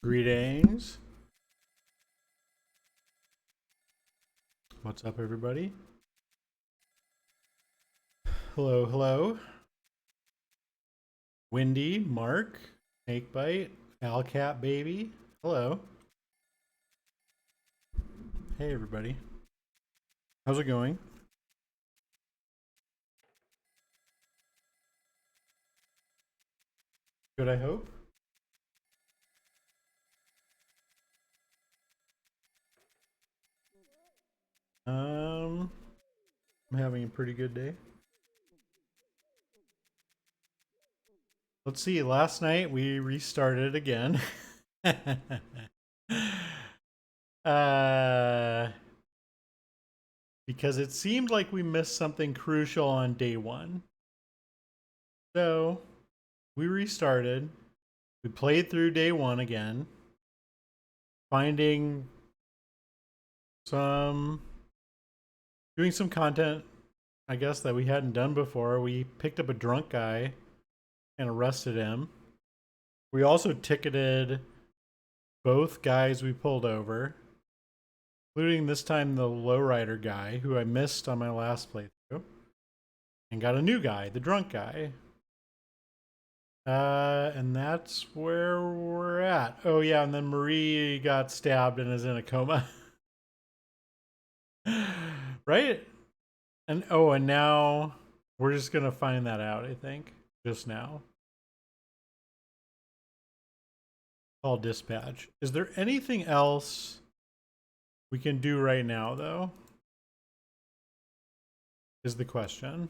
Greetings. What's up, everybody? Hello, hello. Wendy, Mark, Snakebite, Alcat Baby. Hello. Hey, everybody. How's it going? Good, I hope. I'm having a pretty good day. Let's see. Last night we restarted again. uh, because it seemed like we missed something crucial on day one. So we restarted. We played through day one again, finding some, doing some content, I guess, that we hadn't done before. We picked up a drunk guy and arrested him. We also ticketed both guys we pulled over, including this time the lowrider guy who I missed on my last playthrough, and got a new guy, the drunk guy. And that's where we're at. Oh yeah, and then Marie got stabbed and is in a coma. Right? And oh, and now we're just gonna find that out, I think. Just now. Call dispatch. Is there anything else we can do right now, though? Is the question.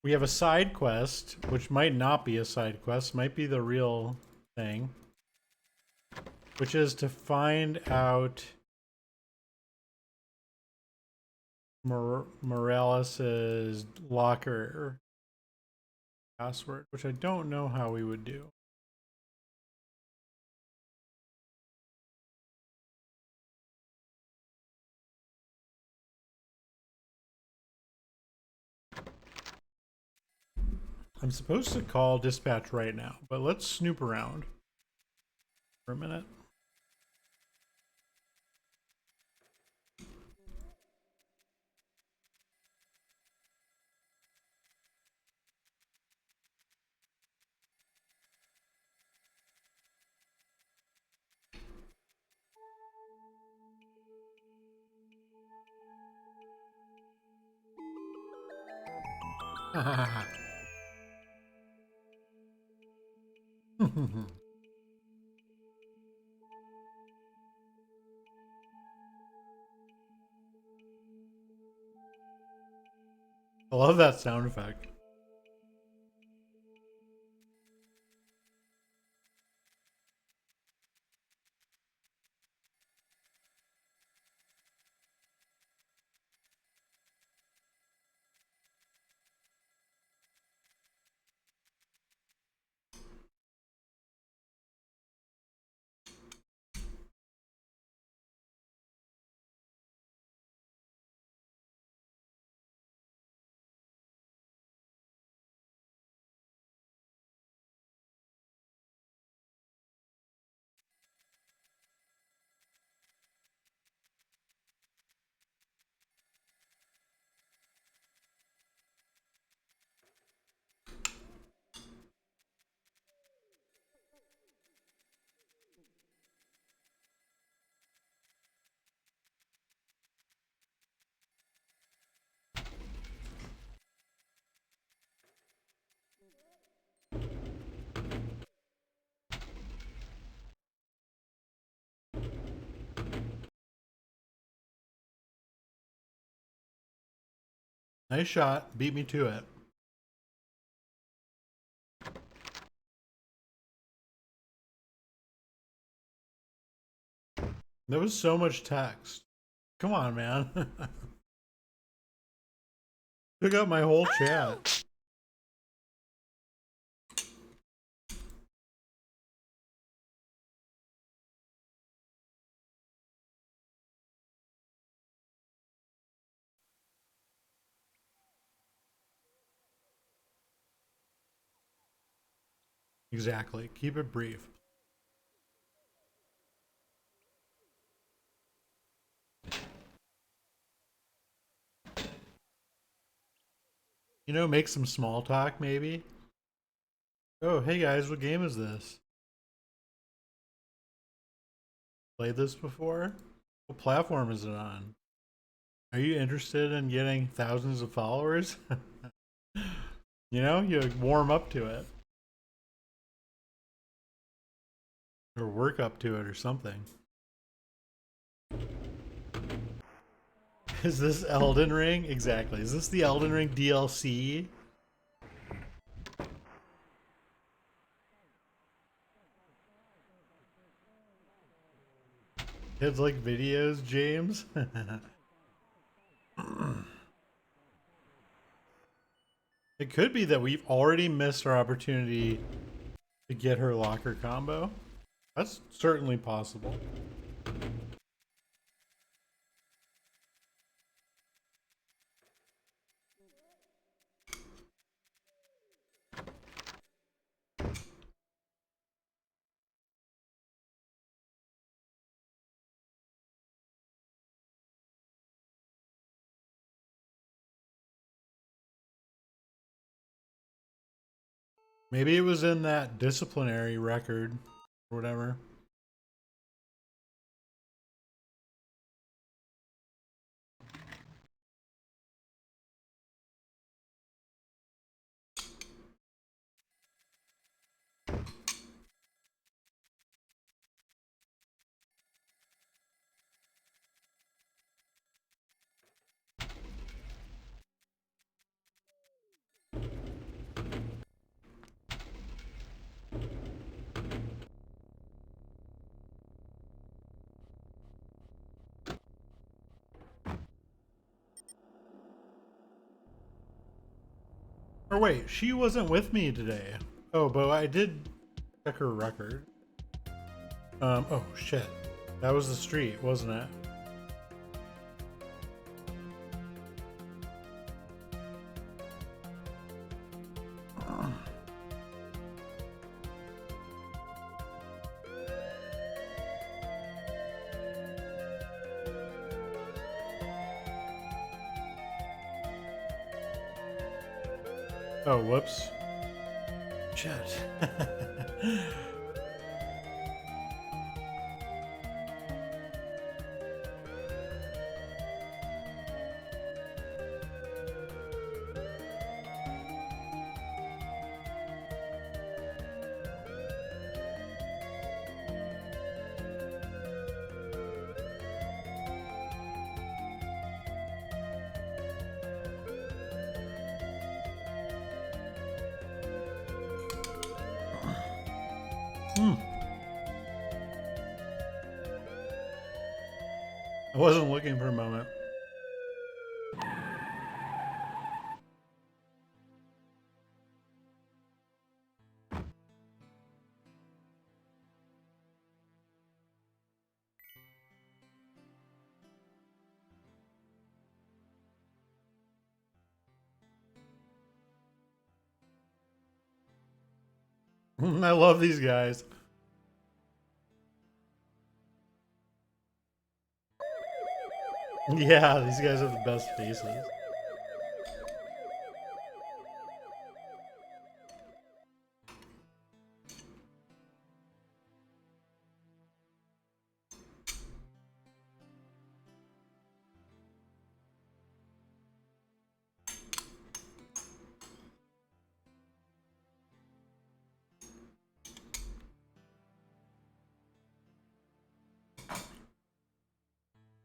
We have a side quest, which might not be a side quest, might be the real thing, which is to find out Morales's locker password, which I don't know how we would do. I'm supposed to call dispatch right now, but let's snoop around for a minute. I love that sound effect. Nice shot. Beat me to it. There was so much text. Come on, man. Took up my whole chat. Exactly. Keep it brief. You know, make some small talk maybe. Oh, hey guys, what game is this? Played this before? What platform is it on? Are you interested in getting thousands of followers? You know, you warm up to it or work up to it or something. Is this Elden Ring? Exactly. Is this the Elden Ring DLC? Kids like videos, James? It could be that we've already missed our opportunity to get her locker combo. That's certainly possible. Maybe it was in that disciplinary record or whatever. Or wait, she wasn't with me today. Oh, but I did check her record. Oh shit. That was the street, wasn't it? Oh, whoops. Shit. Hmm. I wasn't looking for a moment. I love these guys. Yeah, these guys have the best faces.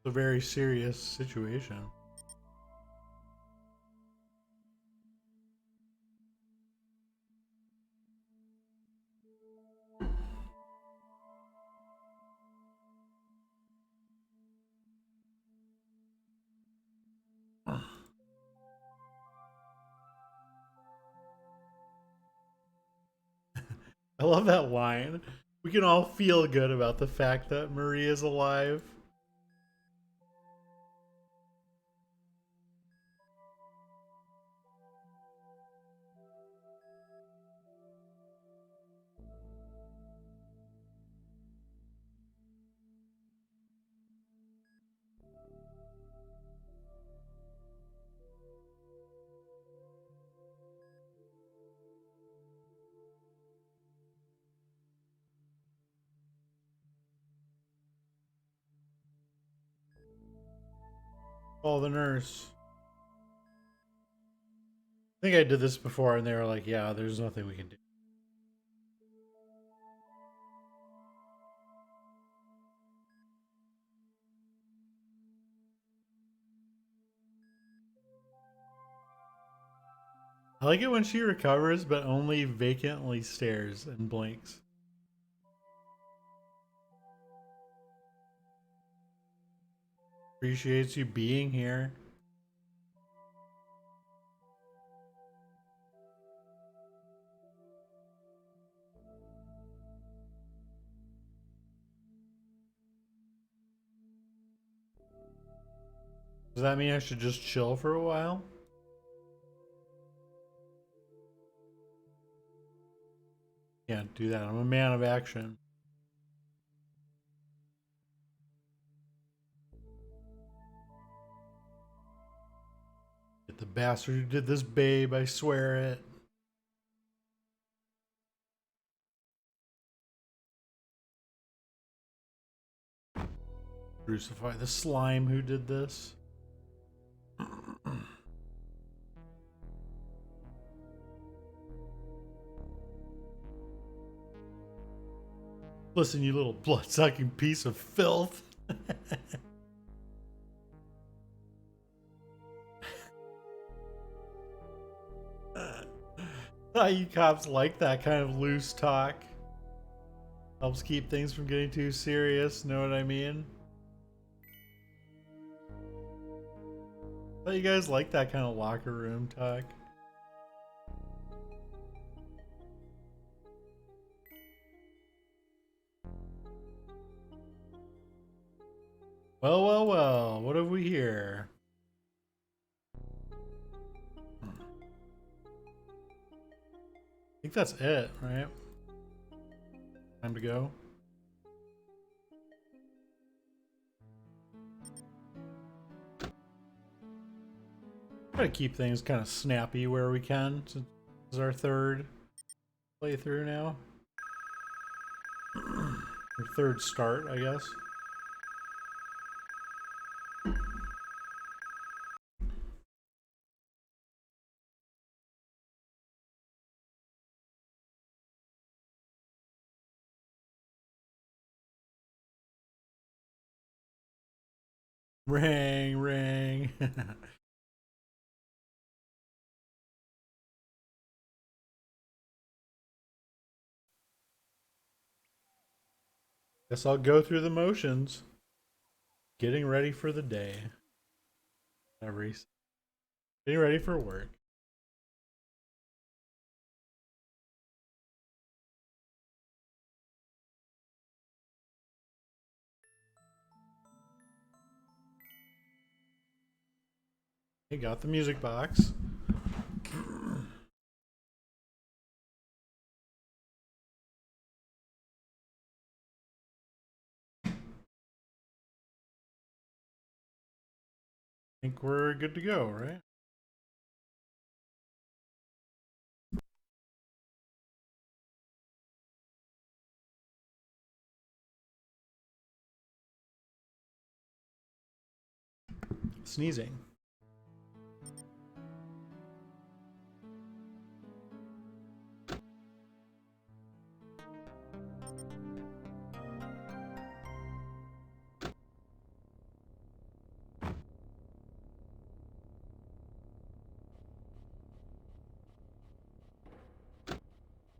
It's a very serious situation. I love that line. We can all feel good about the fact that Marie is alive. Call the nurse. I think I did this before and they were like, yeah, there's nothing we can do. I like it when she recovers, but only vacantly stares and blinks. Appreciates you being here. Does that mean I should just chill for a while? Can't do that. I'm a man of action. Get the bastard who did this, babe. I swear it. Crucify the slime who did this. Listen, you little blood-sucking piece of filth. You cops like that kind of loose talk. Helps keep things from getting too serious, know what I mean? Thought you guys like that kind of locker room talk. Well, well, well, what have we here? I think that's it, right? Time to go. Try to keep things kind of snappy where we can, since this is our third playthrough now. Or third start, I guess. Ring, ring. Guess I'll go through the motions. Getting ready for the day. Getting ready for work. Hey, got the music box. Think we're good to go, right? Sneezing.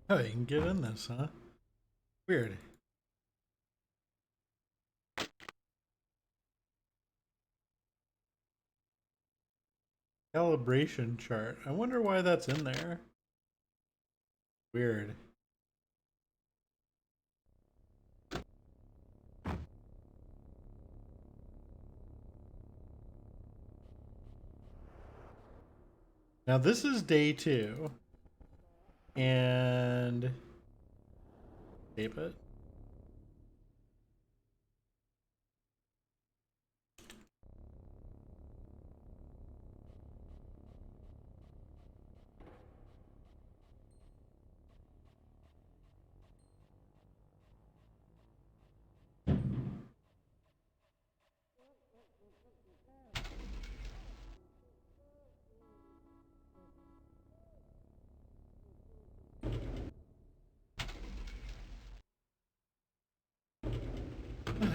Oh, you can get in this, huh? Weird. Calibration chart. I wonder why that's in there. Weird. Now this is day 2. And tape it.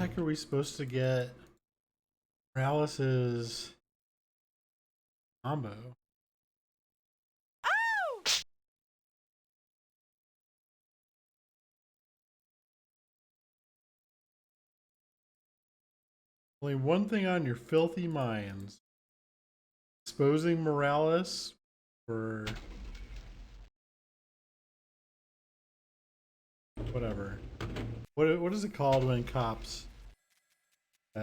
heck are we supposed to get Morales' combo? Only one thing on your filthy minds. Exposing Morales for whatever. What is it called when cops do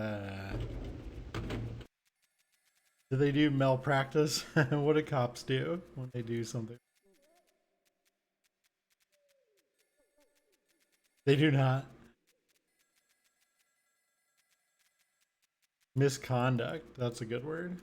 they do malpractice? What do cops do when they do something? They do not. Misconduct. That's a good word.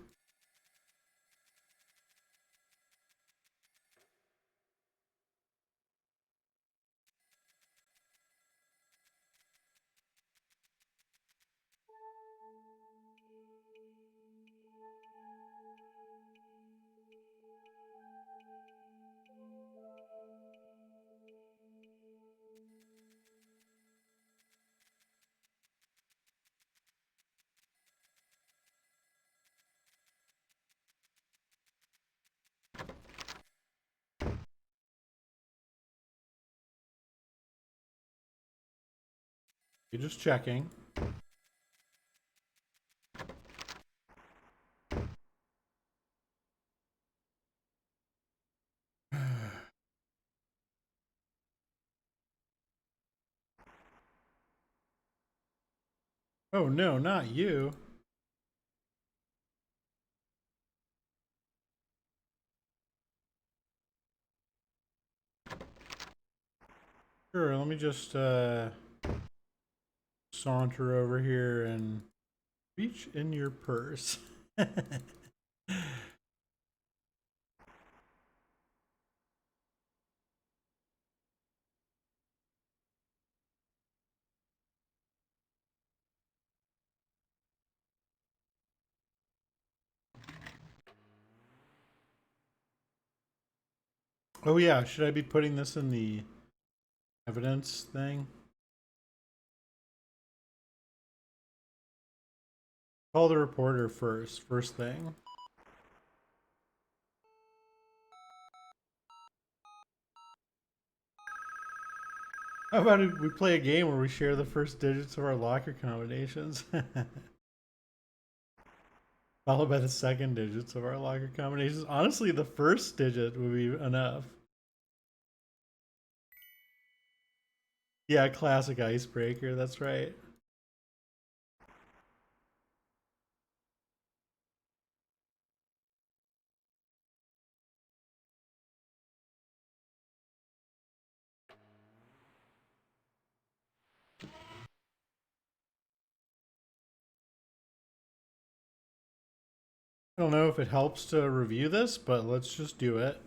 You're just checking. Oh no, not you. Sure, let me just saunter over here and reach in your purse. Oh yeah, should I be putting this in the evidence thing? Call the reporter first thing. How about if we play a game where we share the first digits of our locker combinations? Followed by the second digits of our locker combinations. Honestly, the first digit would be enough. Yeah, classic icebreaker, that's right. I don't know if it helps to review this, but let's just do it.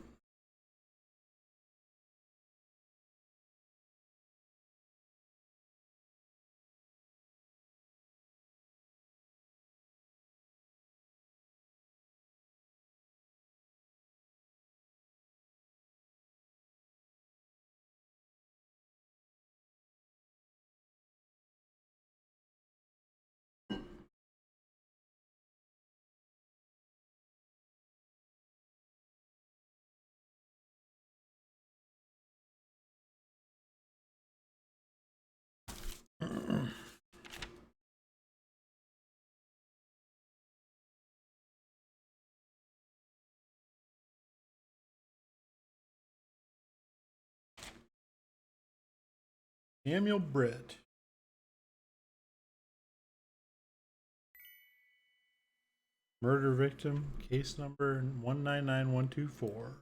Samuel Britt. Murder victim, case number 199124.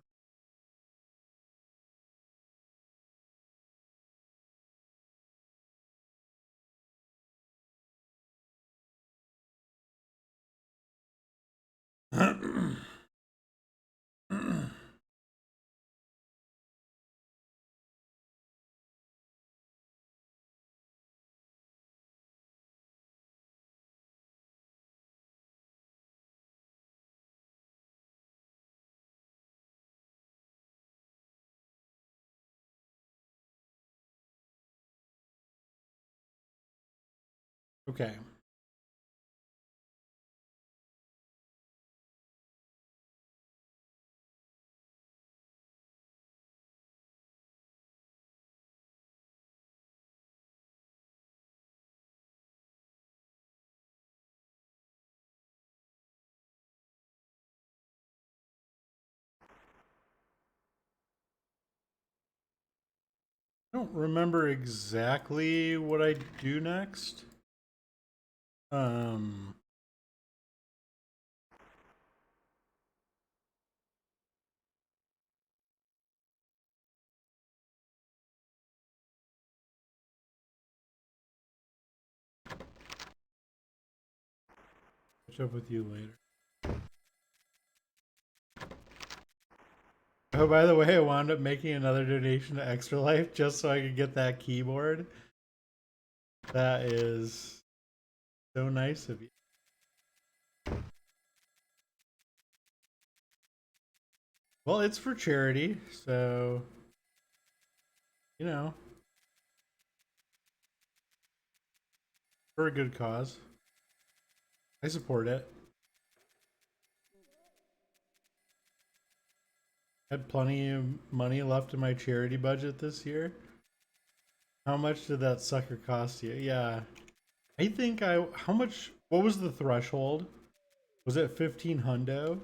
Okay. I don't remember exactly what I do next. Um, catch up with you later. Oh, by the way, I wound up making another donation to Extra Life just so I could get that keyboard. That is so nice of you. Well, it's for charity, so you know, for a good cause. I support it. Had plenty of money left in my charity budget this year. How much did that sucker cost you? Yeah. I think how much what was the threshold? Was it 15 hundo?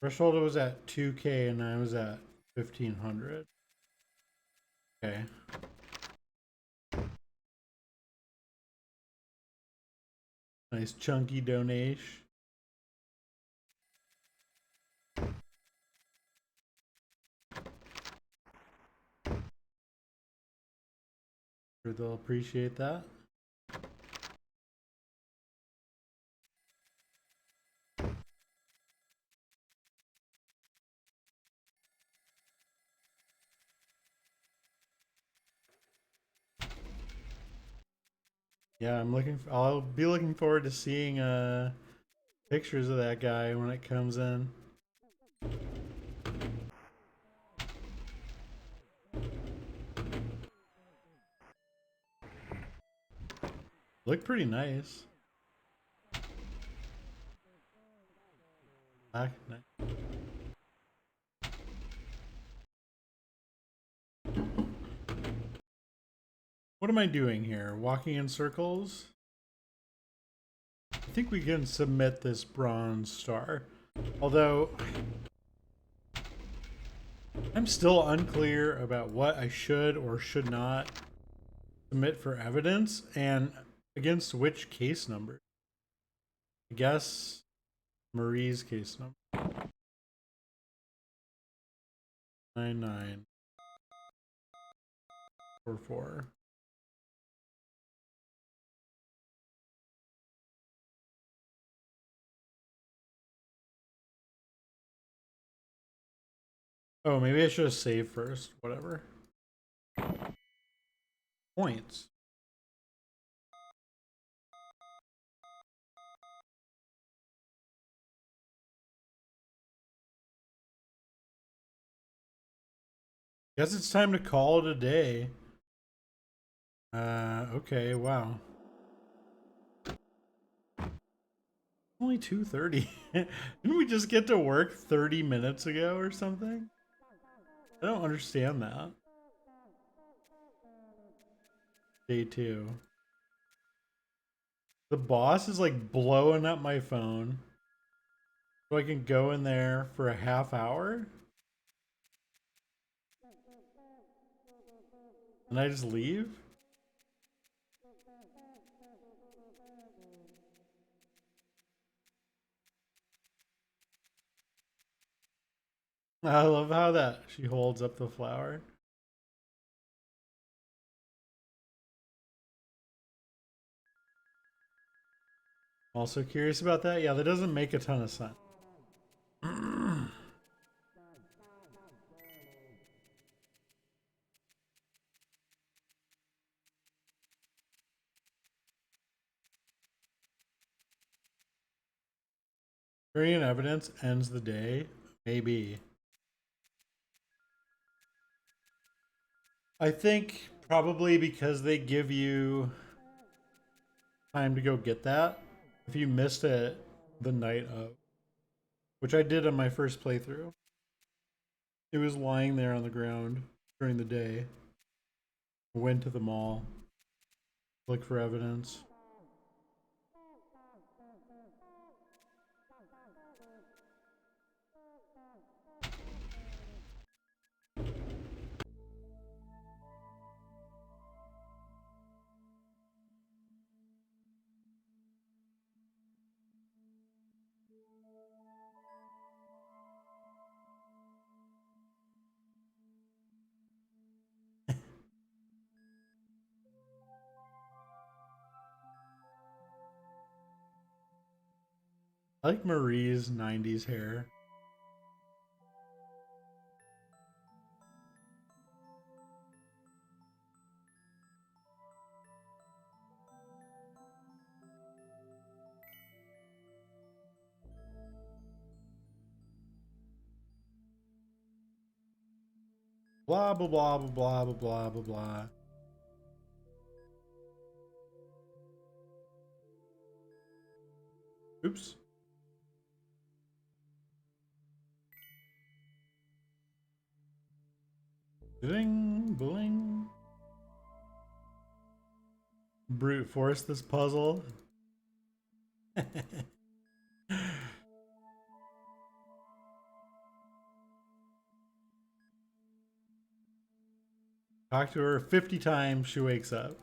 Threshold was at 2K and I was at 1500. Okay. Nice chunky donation. Sure they'll appreciate that. Yeah, I'll be looking forward to seeing pictures of that guy when it comes in. Look pretty nice. Black, nice. What am I doing here? Walking in circles? I think we can submit this bronze star. Although I'm still unclear about what I should or should not submit for evidence and against which case number. I guess Marie's case number. 9944. Oh, maybe I should have saved first. Whatever. Points. Guess it's time to call it a day. Okay, wow. Only 2:30. Didn't we just get to work 30 minutes ago or something? I don't understand that. Day 2. The boss is like blowing up my phone. So I can go in there for a half hour? And I just leave? I love how that she holds up the flower. Also curious about that. Yeah, that doesn't make a ton of sense. Bringing evidence ends the day. Maybe. I think probably because they give you time to go get that. If you missed it the night of, which I did on my first playthrough, it was lying there on the ground during the day. I went to the mall, look for evidence. I like Marie's 90s hair. Blah, blah, blah, blah, blah, blah, blah, blah. Oops. Bling, bling. Brute force this puzzle. Talk to her 50 times, she wakes up.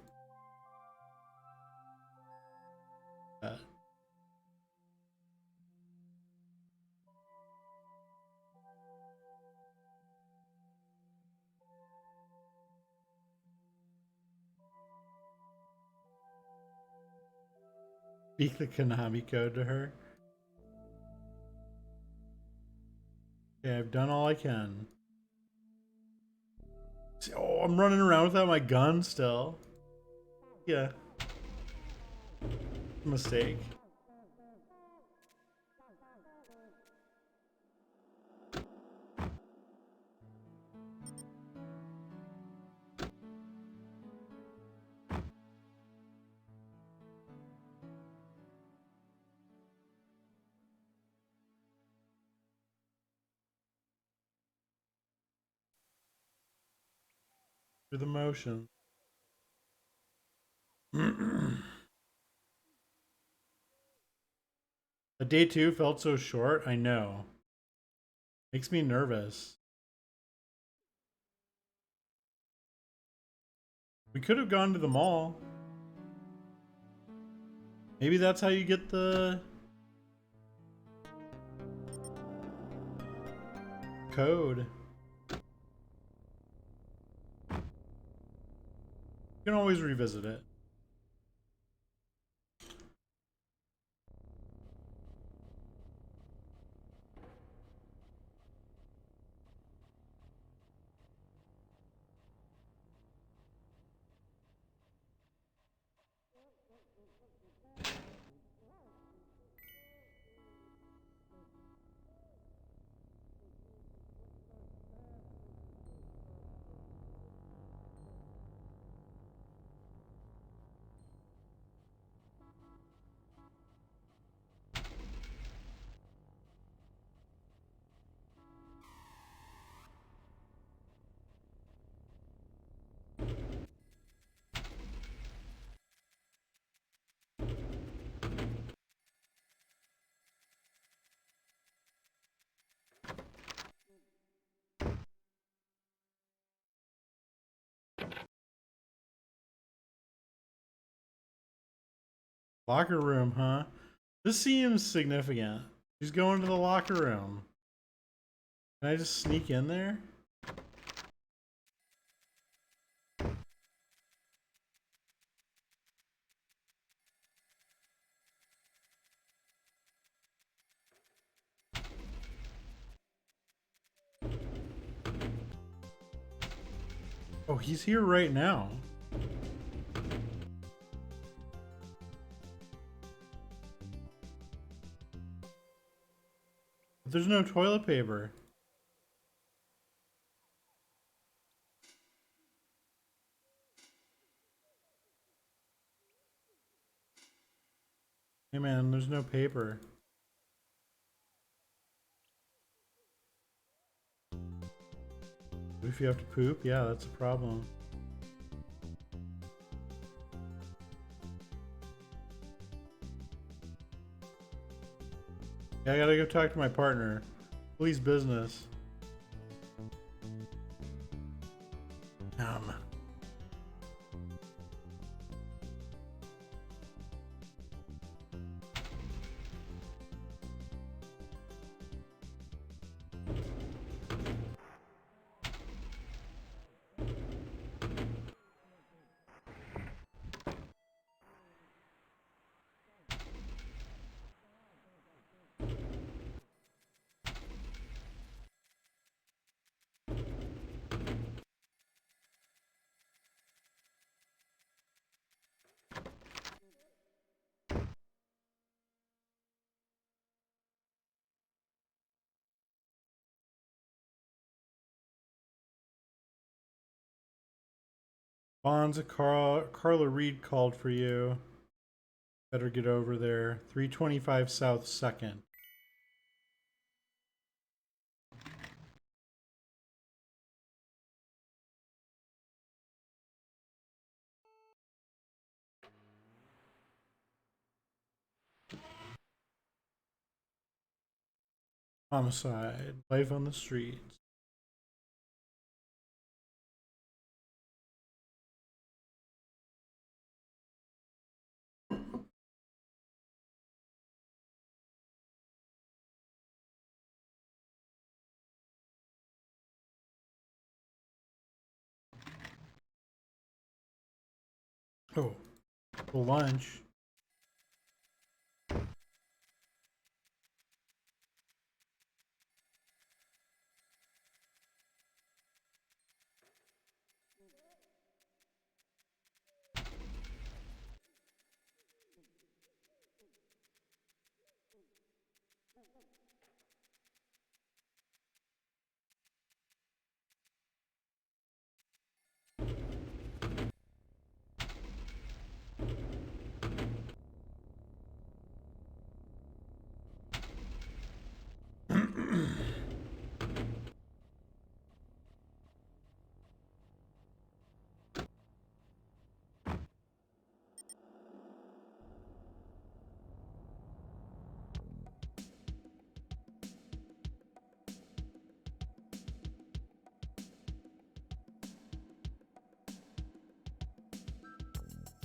Speak the Konami code to her. Okay, I've done all I can. Oh, I'm running around without my gun still. Yeah. Mistake. Through the motion. The day 2 felt so short, I know. Makes me nervous. We could have gone to the mall. Maybe that's how you get the code. You can always revisit it. Locker room, huh? This seems significant. She's going to the locker room. Can I just sneak in there? Oh, he's here right now. There's no toilet paper. Hey man, there's no paper. If you have to poop, yeah, that's a problem. Yeah, I gotta go talk to my partner. Police business. Um. Bonds, Carla Reed called for you. Better get over there. 325 South 2nd. Homicide. Life on the streets. Oh, lunch.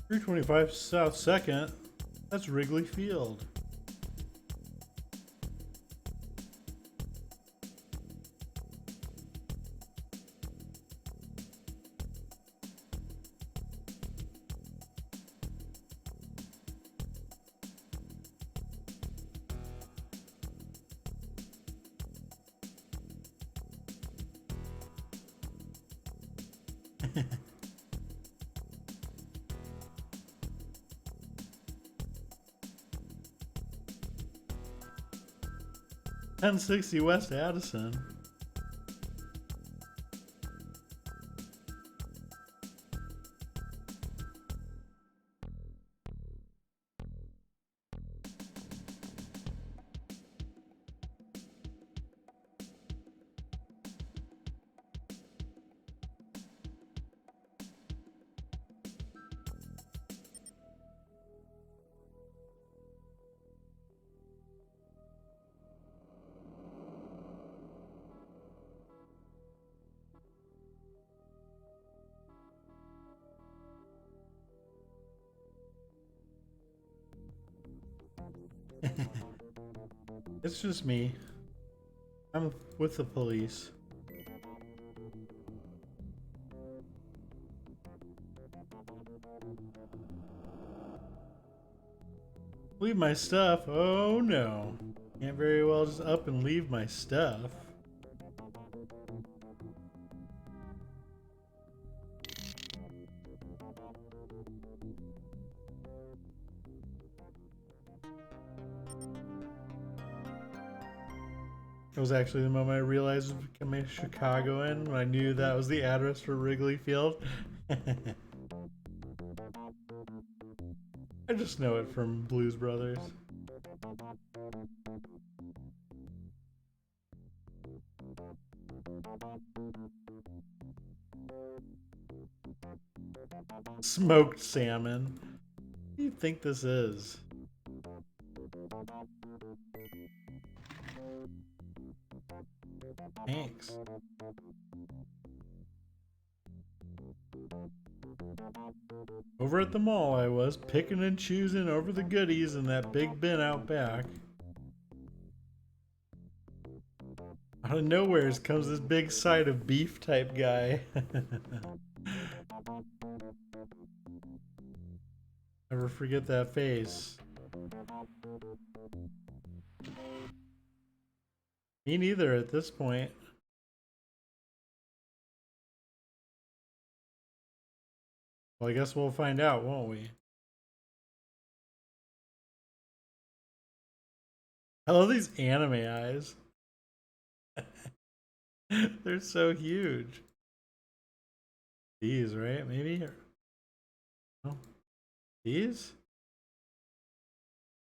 .325 South 2nd. That's Wrigley Field. .1060 West Addison. It's just me. I'm with the police. Leave my stuff? Oh no. Can't very well just up and leave my stuff. It was actually the moment I realized I was becoming a Chicagoan when I knew that was the address for Wrigley Field. I just know it from Blues Brothers. Smoked salmon. What do you think this is? Thanks. Over at the mall, I was picking and choosing over the goodies in that big bin out back. Out of nowhere comes this big side of beef type guy. Never forget that face. Me neither at this point. Well, I guess we'll find out, won't we? I love these anime eyes. They're so huge. These, right? Maybe? No. These?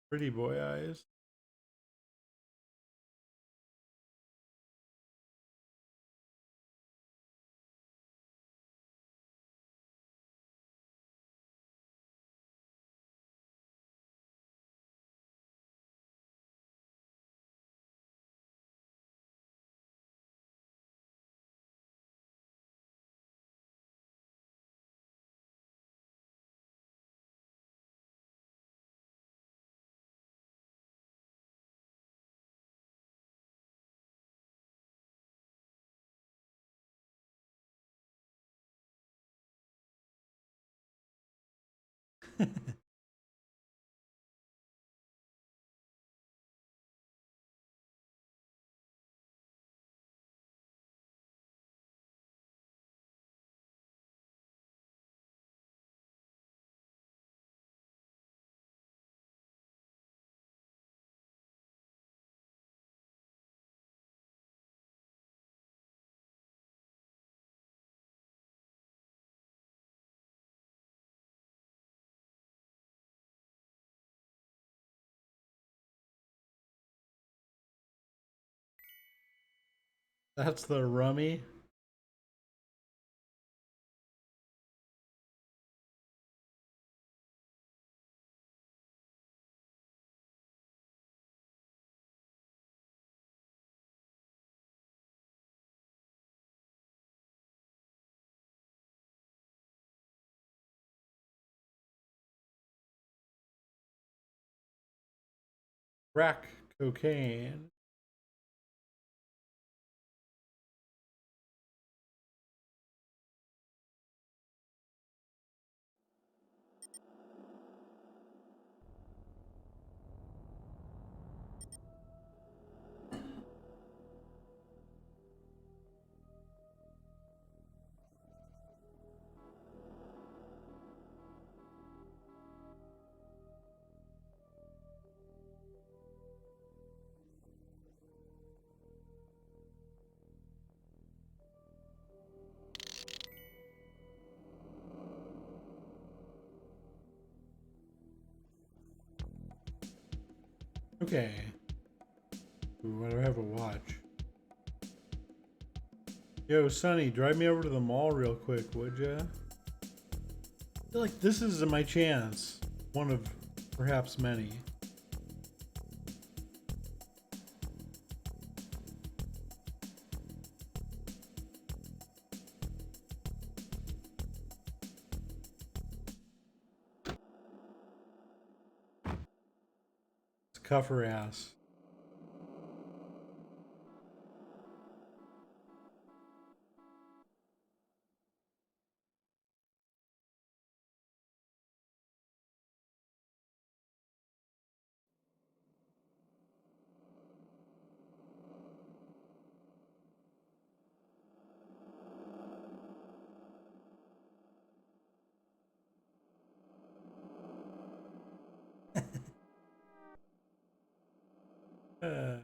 Pretty boy eyes. That's the rummy. Crack cocaine. Okay. Ooh, why do I have a watch? Yo, Sonny, drive me over to the mall real quick, would ya? I feel like this is my chance. One of perhaps many. Let's cuff her ass. Uh,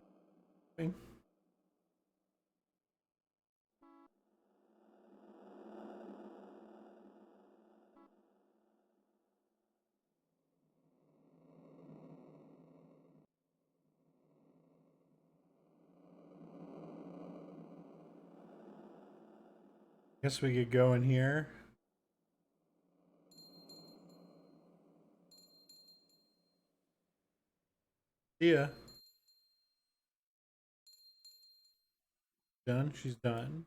Guess we could go in here. See ya. Done. She's done.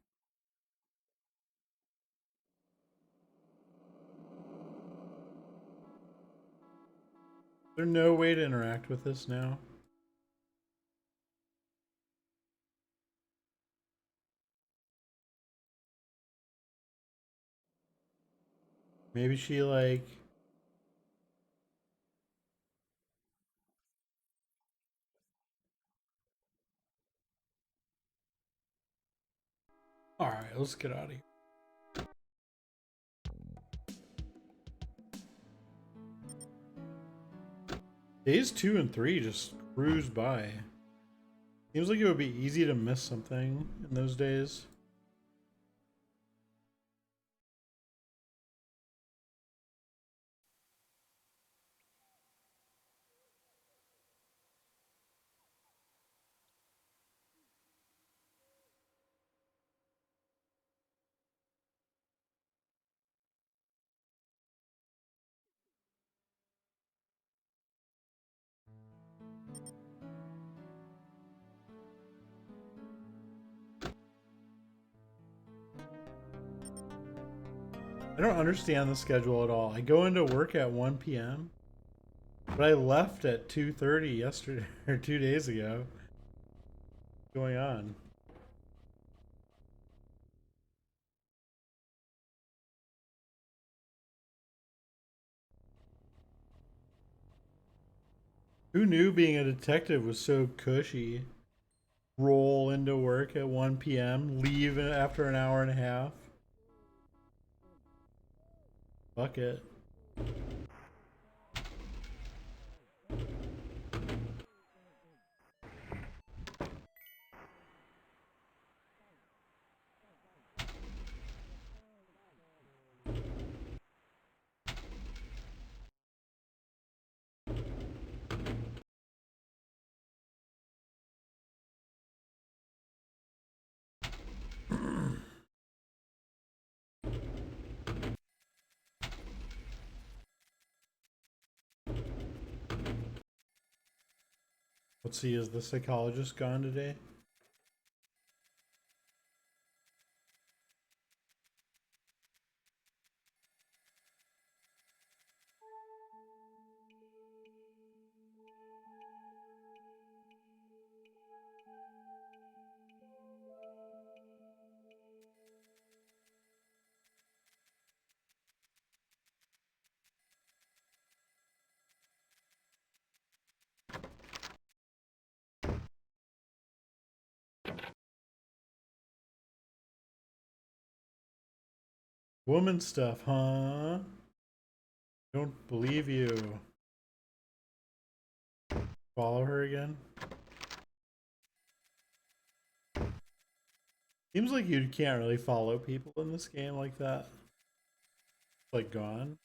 Is there no way to interact with this now? Maybe she like... Alright, let's get out of here. Days 2 and 3 just cruised by. Seems like it would be easy to miss something in those days. I don't understand the schedule at all. I go into work at 1 p.m., but I left at 2:30 yesterday or 2 days ago. What's going on? Who knew being a detective was so cushy? Roll into work at 1 p.m., leave after an hour and a half. Fuck it. Let's see, is the psychologist gone today? Woman stuff, huh? Don't believe you. Follow her again? Seems like you can't really follow people in this game like that. Like gone.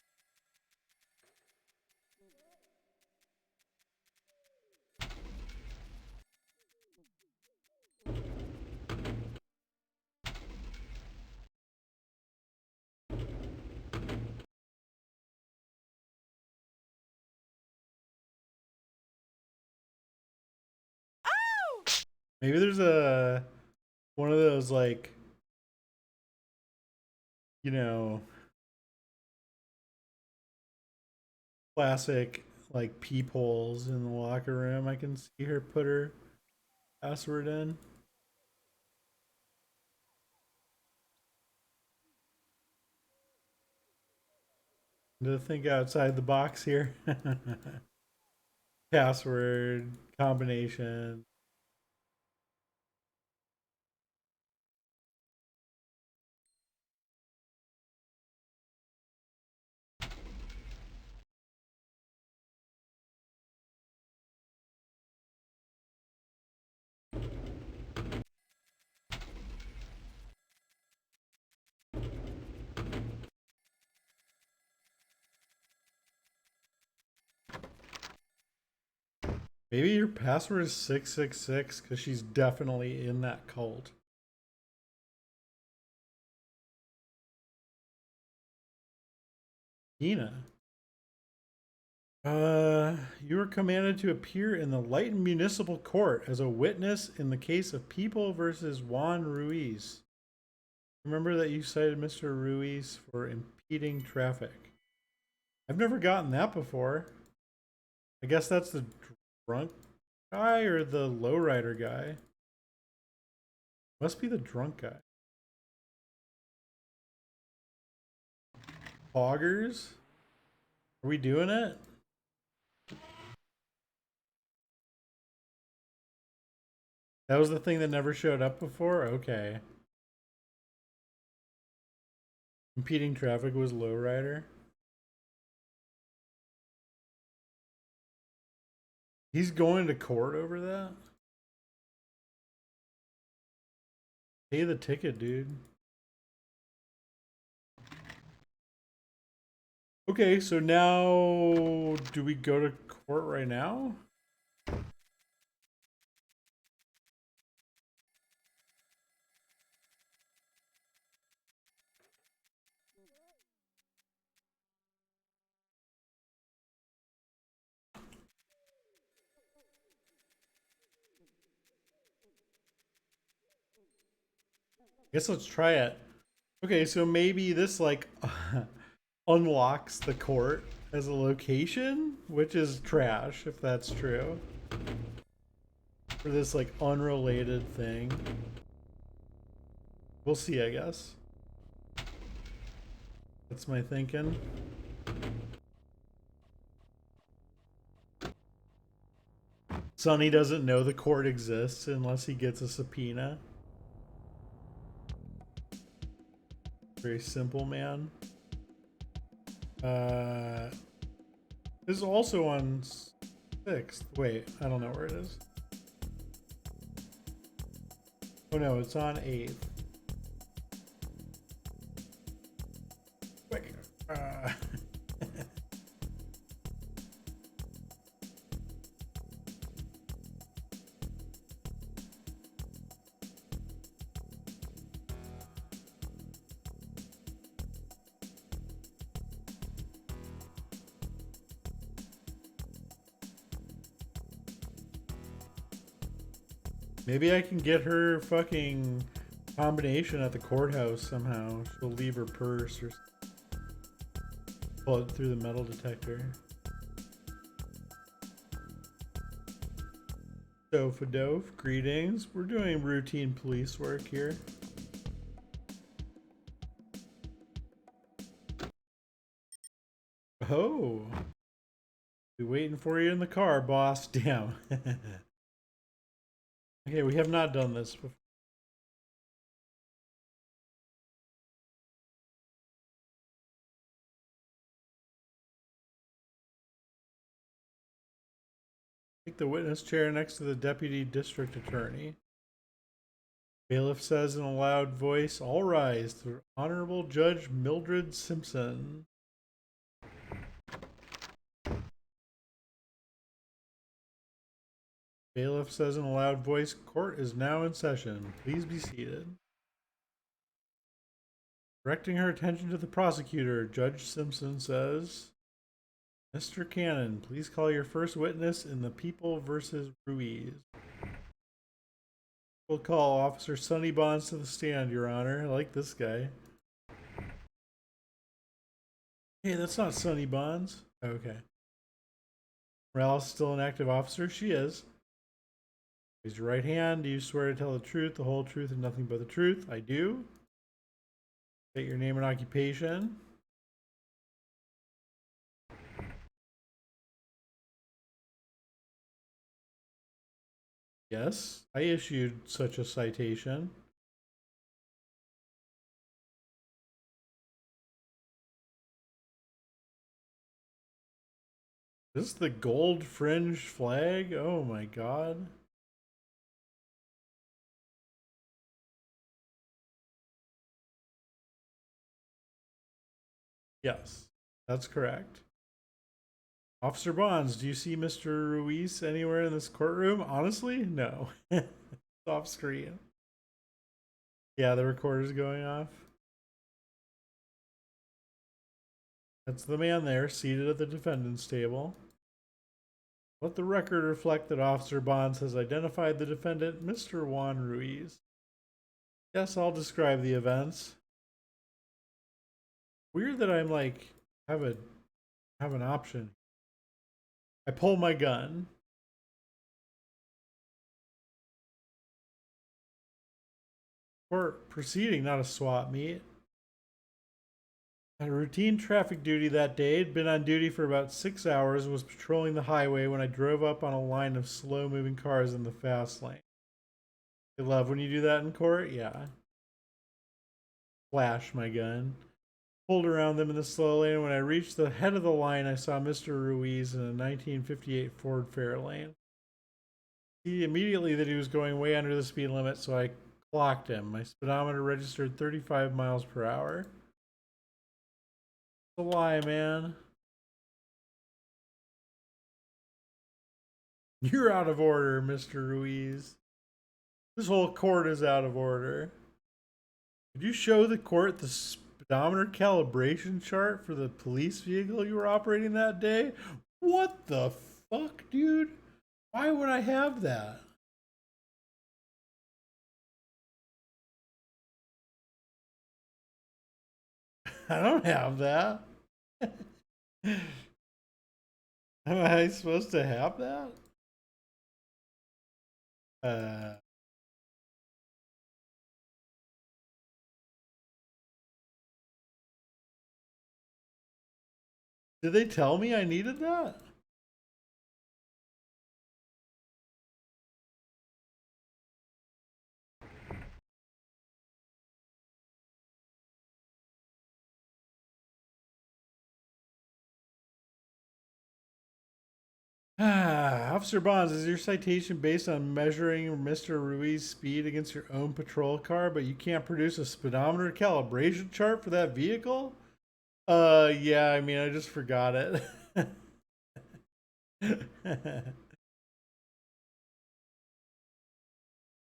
Maybe there's a one of those like, you know, classic like peepholes in the locker room. I can see her put her password in. To think outside the box here. Password combination. Maybe your password is 666 because she's definitely in that cult. Dina. You were commanded to appear in the Lighton Municipal Court as a witness in the case of People versus Juan Ruiz. Remember that you cited Mr. Ruiz for impeding traffic. I've never gotten that before. I guess that's the drunk guy or the lowrider guy. Must be the drunk guy. Poggers? Are we doing it? That was the thing that never showed up before? Okay. Impeding traffic was lowrider. He's going to court over that? Pay the ticket, dude. Okay, so now do we go to court right now? Guess let's try it. Okay, so maybe this like unlocks the court as a location, which is trash if that's true. For this like unrelated thing. We'll see, I guess. That's my thinking. Sonny doesn't know the court exists unless he gets a subpoena. Very simple, man. This is also on 6th. Wait, I don't know where it is. Oh no, it's on 8th. Wait, maybe I can get her fucking combination at the courthouse somehow. She'll leave her purse or pull it through the metal detector. So, Fadove, greetings. We're doing routine police work here. Oh. Be waiting for you in the car, boss. Damn. Okay, we have not done this before. Take the witness chair next to the deputy district attorney. Bailiff says in a loud voice, all rise to Honorable Judge Mildred Simpson. Bailiff says in a loud voice, court is now in session. Please be seated. Directing her attention to the prosecutor, Judge Simpson says, Mr. Cannon, please call your first witness in the People versus Ruiz. We'll call Officer Sonny Bonds to the stand, Your Honor. I like this guy. Hey, that's not Sonny Bonds. Okay. Morales still an active officer? She is. Raise your right hand. Do you swear to tell the truth, the whole truth, and nothing but the truth? I do. State your name and occupation. Yes, I issued such a citation. This is the gold fringe flag? Oh my god. Yes, that's correct. Officer Bonds, do you see Mr. Ruiz anywhere in this courtroom? Honestly, no. It's off screen. Yeah, the recorder's going off. That's the man there, seated at the defendant's table. Let the record reflect that Officer Bonds has identified the defendant, Mr. Juan Ruiz. Yes, I'll describe the events. Weird that I'm like have an option. I pull my gun. Court proceeding, not a swap meet. Had routine traffic duty that day. Had been on duty for about 6 hours. Was patrolling the highway when I drove up on a line of slow-moving cars in the fast lane. You love when you do that in court? Yeah. Flash my gun. Pulled around them in the slow lane. When I reached the head of the line, I saw Mr. Ruiz in a 1958 Ford Fairlane. He immediately that he was going way under the speed limit, so I clocked him. My speedometer registered 35 miles per hour. It's a lie, man. You're out of order, Mr. Ruiz. This whole court is out of order. Did you show the court the speedometer calibration chart for the police vehicle you were operating that day? What the fuck, dude? Why would I have that? I don't have that. Am I supposed to have that? Did they tell me I needed that? Officer Bonds, is your citation based on measuring Mr. Ruiz's speed against your own patrol car, but you can't produce a speedometer calibration chart for that vehicle? Yeah, I mean, I just forgot it.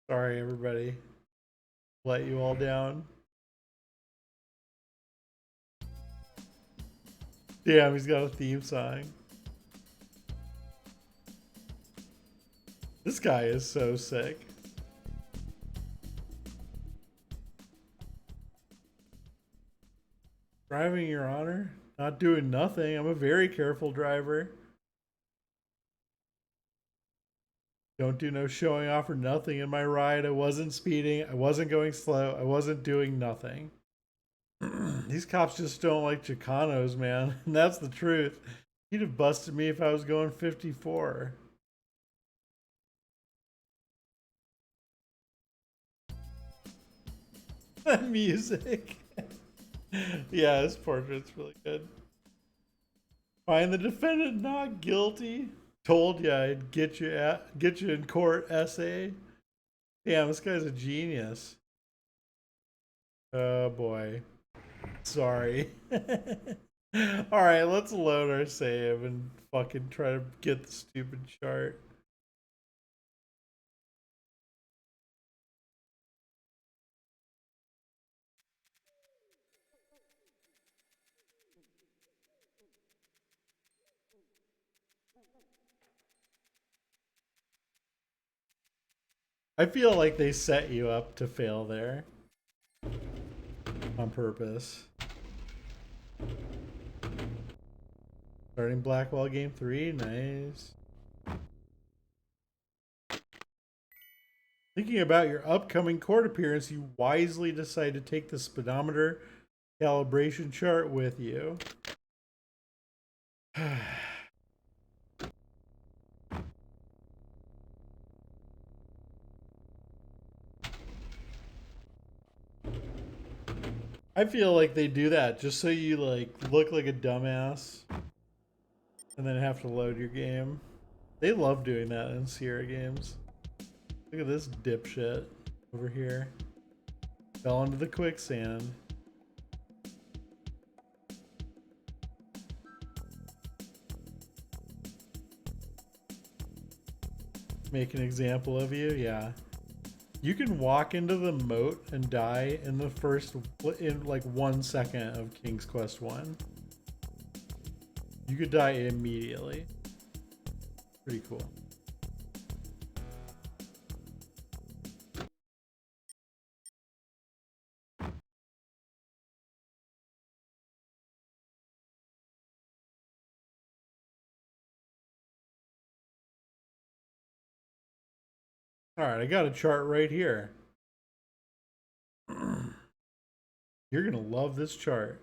Sorry, everybody. Let you all down. Damn, he's got a theme song. This guy is so sick. Driving, Your Honor? Not doing nothing. I'm a very careful driver. Don't do no showing off or nothing in my ride. I wasn't speeding. I wasn't going slow. I wasn't doing nothing. These cops just don't like Chicanos, man. And that's the truth. He'd have busted me if I was going 54. That music. Yeah, this portrait's really good. Find the defendant not guilty. Told you I'd get you in court, essay. Damn, this guy's a genius. Oh boy. Sorry. Alright, let's load our save and fucking try to get the stupid chart. I feel like they set you up to fail there on purpose. Starting Blackwell game 3, nice. Thinking about your upcoming court appearance, you wisely decide to take the speedometer calibration chart with you. I feel like they do that just so you like look like a dumbass and then have to load your game. They love doing that in Sierra games. Look at this dipshit over here. Fell into the quicksand. Make an example of you? Yeah. You can walk into the moat and die in the first, in like 1 second of King's Quest 1. You could die immediately. Pretty cool. All right, I got a chart right here. You're gonna love this chart.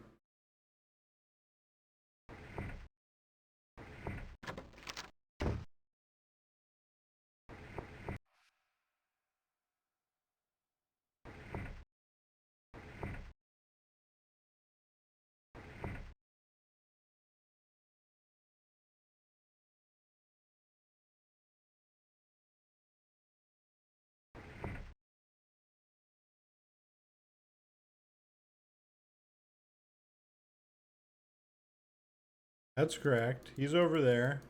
That's correct. He's over there.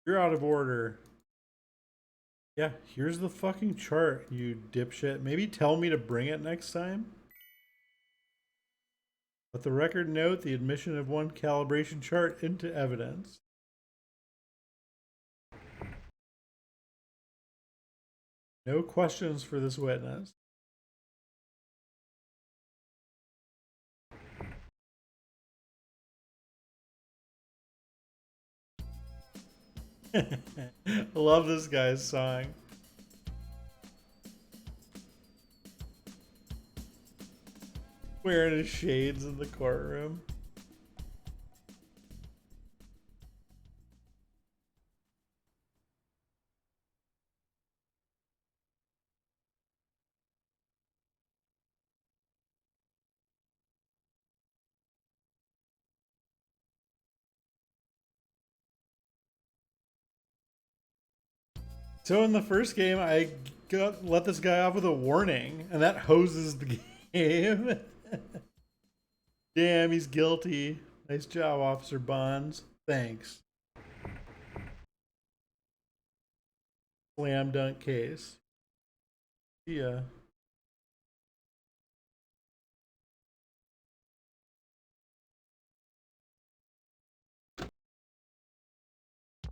You're out of order. Yeah, here's the fucking chart, you dipshit. Maybe tell me to bring it next time? Let the record note the admission of one calibration chart into evidence. No questions for this witness. I love this guy's song. Wearing his shades in the courtroom. So in the first game, I let this guy off with a warning, and that hoses the game. Damn, he's guilty. Nice job, Officer Bonds. Thanks. Slam dunk case. Yeah.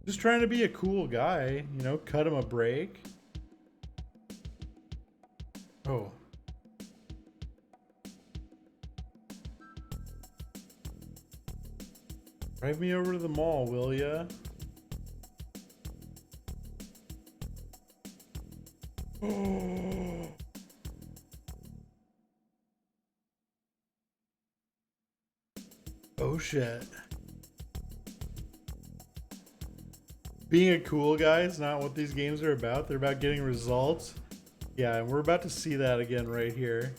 Just trying to be a cool guy, you know, cut him a break. Oh. Drive me over to the mall, will ya? Oh. Oh shit. Being a cool guy is not what these games are about. They're about getting results. Yeah, and we're about to see that again right here.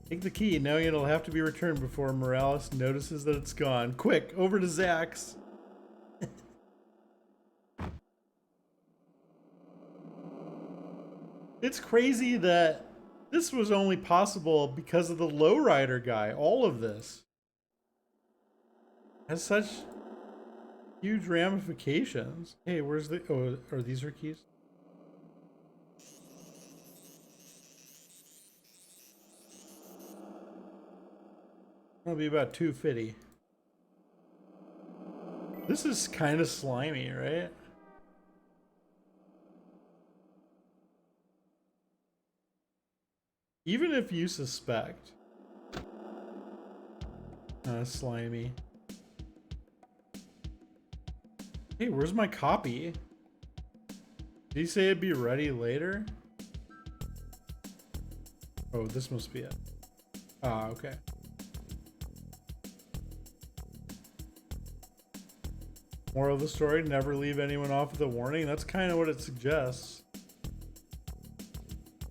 Take the key, knowing it'll have to be returned before Morales notices that it's gone. Quick, over to Zach's. It's crazy that this was only possible because of the lowrider guy. All of this has such huge ramifications. Hey, where's the... Oh, are these her keys? That'll be about 250. This is kind of slimy, right? Even if you suspect. Slimy. Hey, where's my copy? Did he say it'd be ready later? Oh, this must be it. Ah, okay. Moral of the story, never leave anyone off with a warning. That's kind of what it suggests.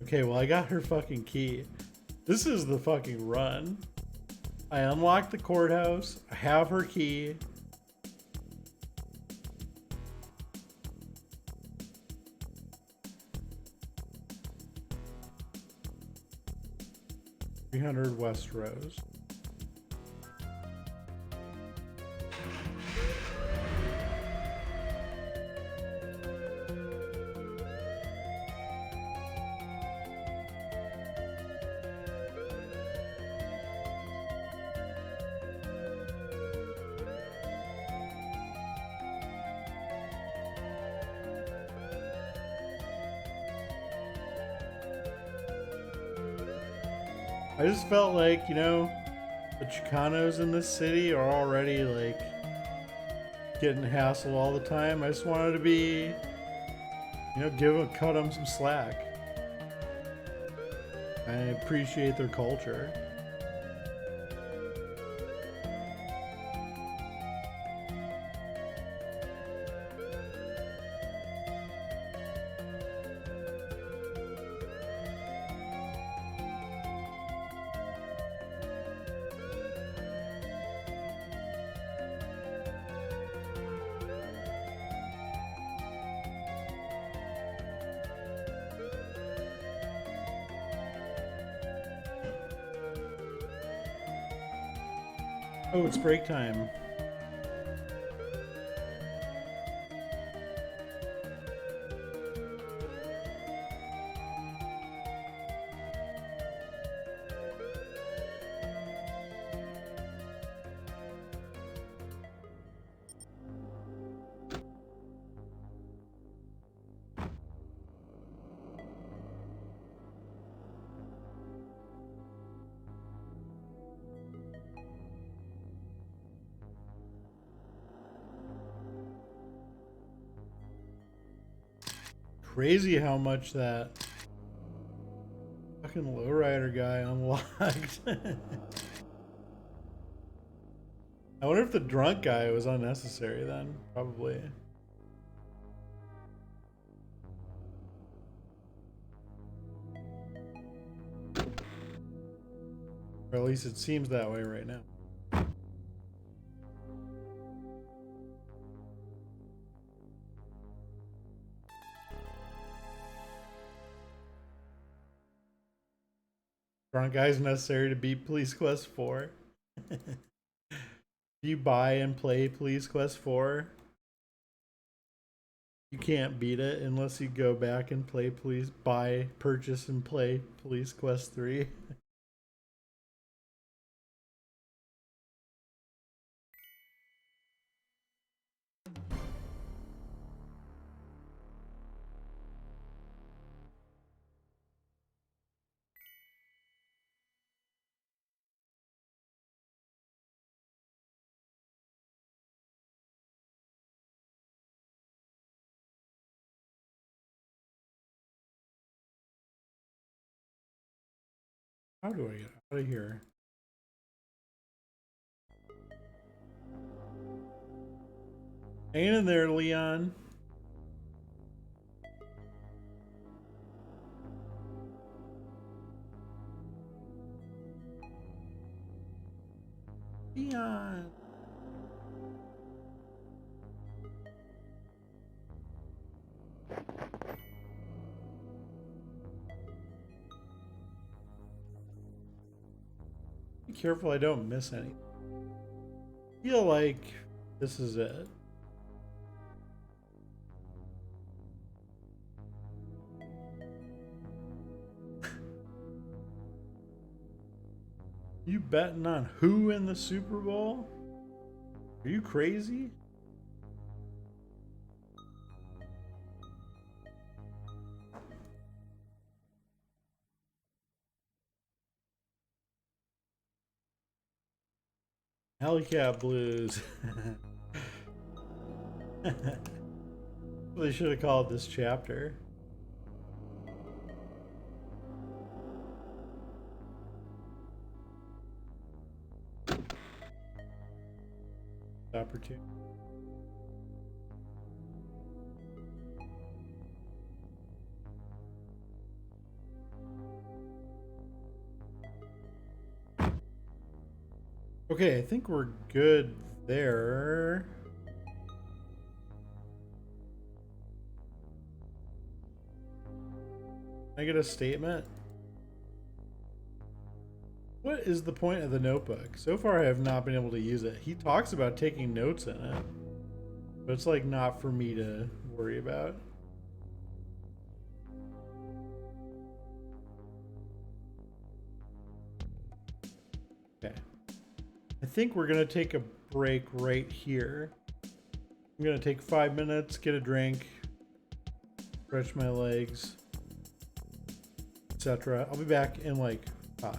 Okay, well, I got her fucking key. This is the fucking run. I unlocked the courthouse. I have her key. $300 West Rose. I just felt like, you know, the Chicanos in this city are already like getting hassled all the time. I just wanted to be, you know, cut them some slack. I appreciate their culture. Oh, it's break time. Crazy how much that fucking lowrider guy unlocked. I wonder if the drunk guy was unnecessary then. Probably. Or at least it seems that way right now. Drunk guy's necessary to beat Police Quest 4. You buy and play Police Quest 4, you can't beat it unless you go back and purchase and play Police Quest 3. How do I get out of here? Hang in there, Leon. Leon. Be careful I don't miss any. Feel like this is it. You betting on who in the Super Bowl? Are you crazy? Hellcat Blues. They should have called this chapter. Opportunity. Okay, I think we're good there. Can I get a statement? What is the point of the notebook? So far I have not been able to use it. He talks about taking notes in it, but it's like not for me to worry about. Okay. I think we're gonna take a break right here. I'm gonna take 5 minutes, get a drink, stretch my legs, etc. I'll be back in like 5.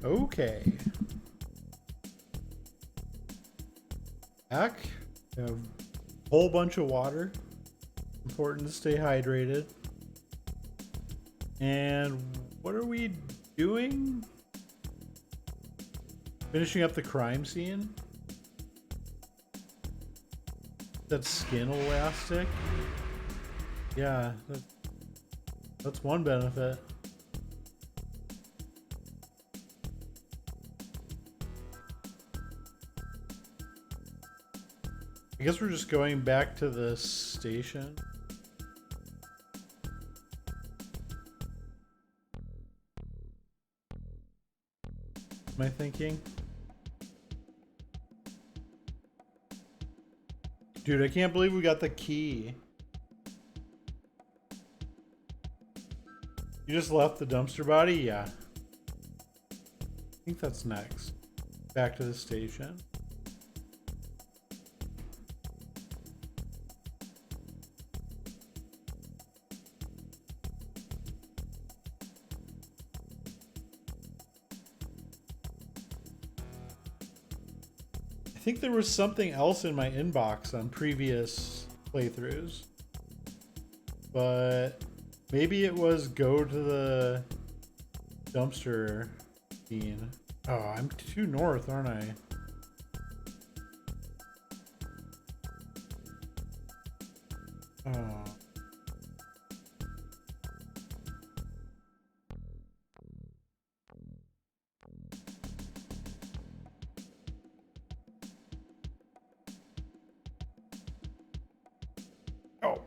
Okay. Back. Have a whole bunch of water. Important to stay hydrated. And what are we doing? Finishing up the crime scene. That skin elastic. Yeah, that's one benefit. I guess we're just going back to the station. Am I thinking? Dude, I can't believe we got the key. You just left the dumpster body? Yeah. I think that's next. Back to the station. I think there was something else in my inbox on previous playthroughs. But maybe it was go to the dumpster scene. Oh, I'm too north, aren't I? Oh. Oh.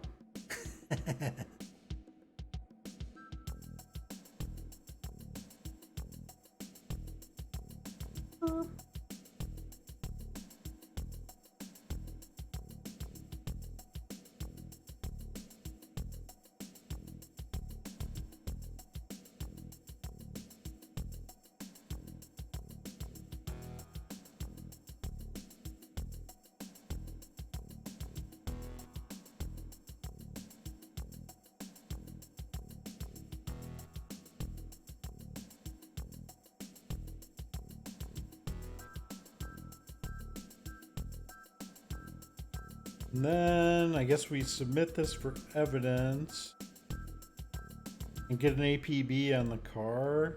And then I guess we submit this for evidence and get an APB on the car.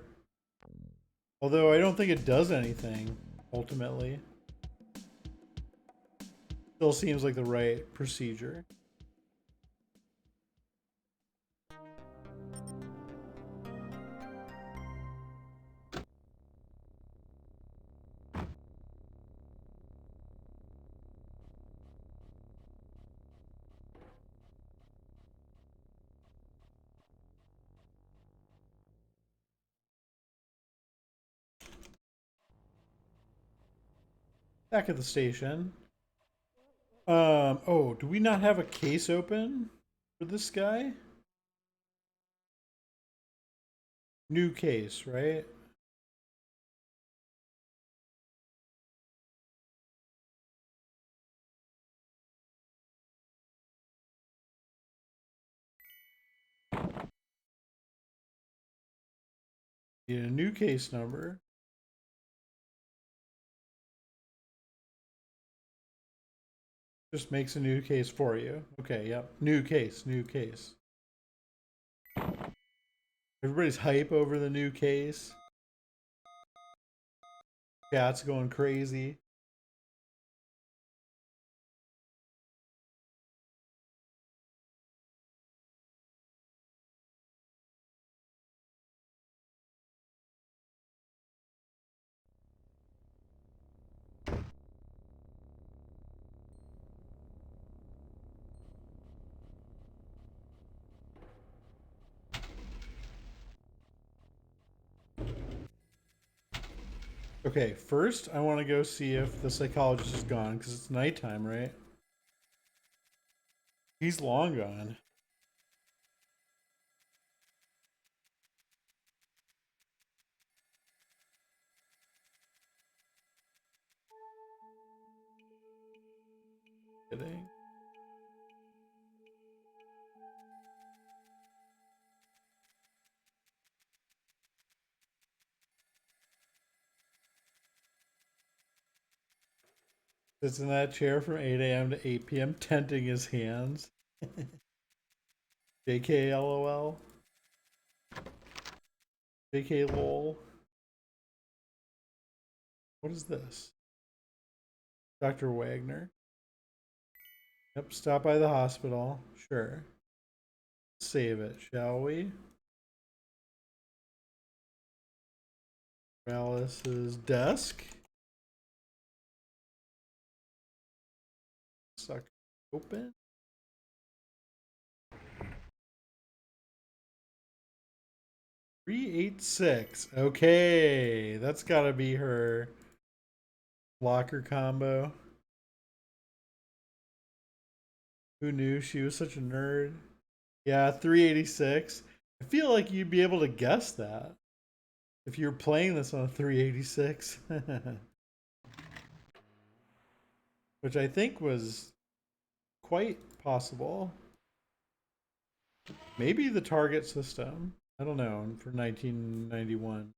Although I don't think it does anything ultimately. Still seems like the right procedure. Back at the station. Oh, do we not have a case open for this guy? New case, right? Need a new case number. Just makes a new case for you. Okay, yep. New case, new case. Everybody's hype over the new case. Chat's going crazy. Okay, first I want to go see if the psychologist is gone because it's nighttime, right? He's long gone. Kidding. Sits in that chair from 8 a.m. to 8 p.m. tenting his hands. JK LOL. JK lol. What is this? Dr. Wagner. Yep, stop by the hospital. Sure. Save it, shall we? Alice's desk. Suck open. 386. Okay, that's gotta be her locker combo. Who knew she was such a nerd? Yeah, 386. I feel like you'd be able to guess that if you're playing this on a 386. Which I think was quite possible. Maybe the target system. I don't know, for 1991.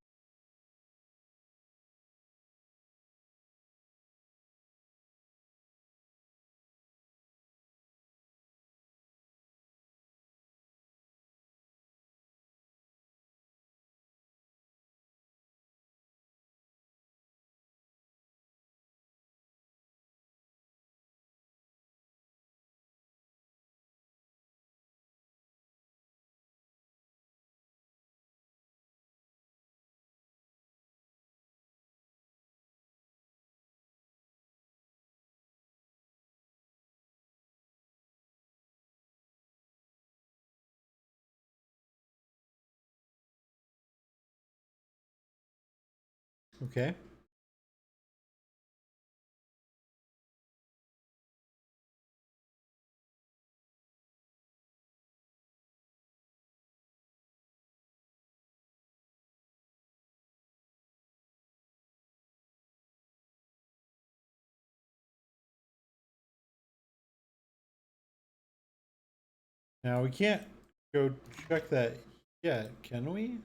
Okay. Now we can't go check that yet, can we?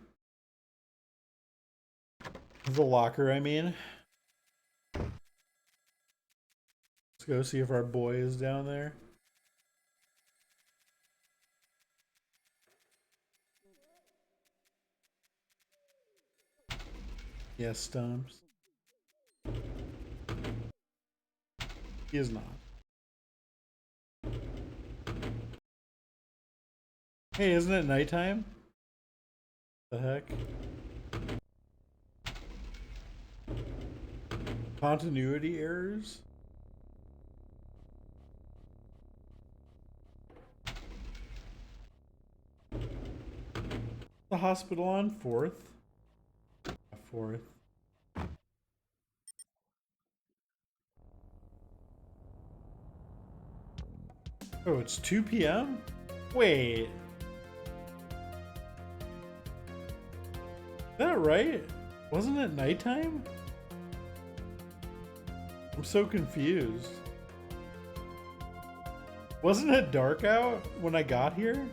The locker, I mean. Let's go see if our boy is down there. Yes, Stumps. He is not. Hey, isn't it nighttime? The heck? Continuity errors? The hospital on 4th? 4th. Oh, it's 2 p.m.? Wait. Is that right? Wasn't it nighttime? I'm so confused. Wasn't it dark out when I got here?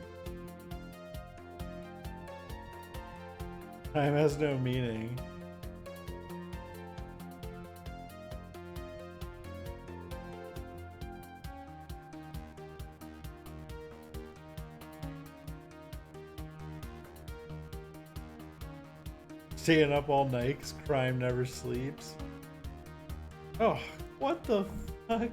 Time has no meaning. Staying up all night 'cause crime never sleeps. Oh, what the fuck?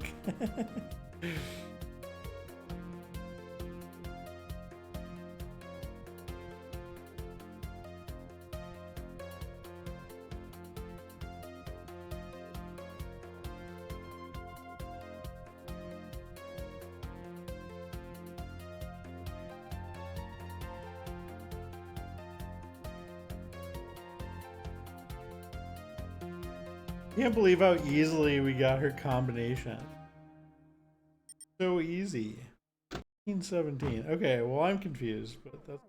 Can't believe how easily we got her combination. So easy. 17. Okay, well I'm confused, but that's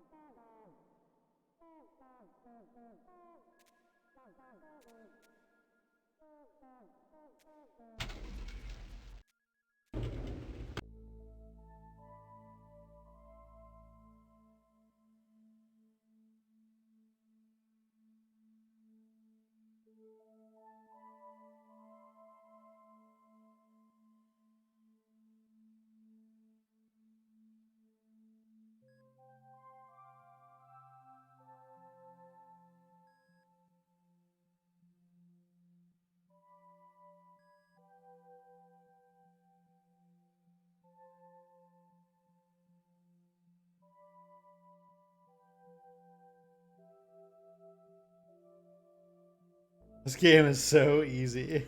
This game is so easy.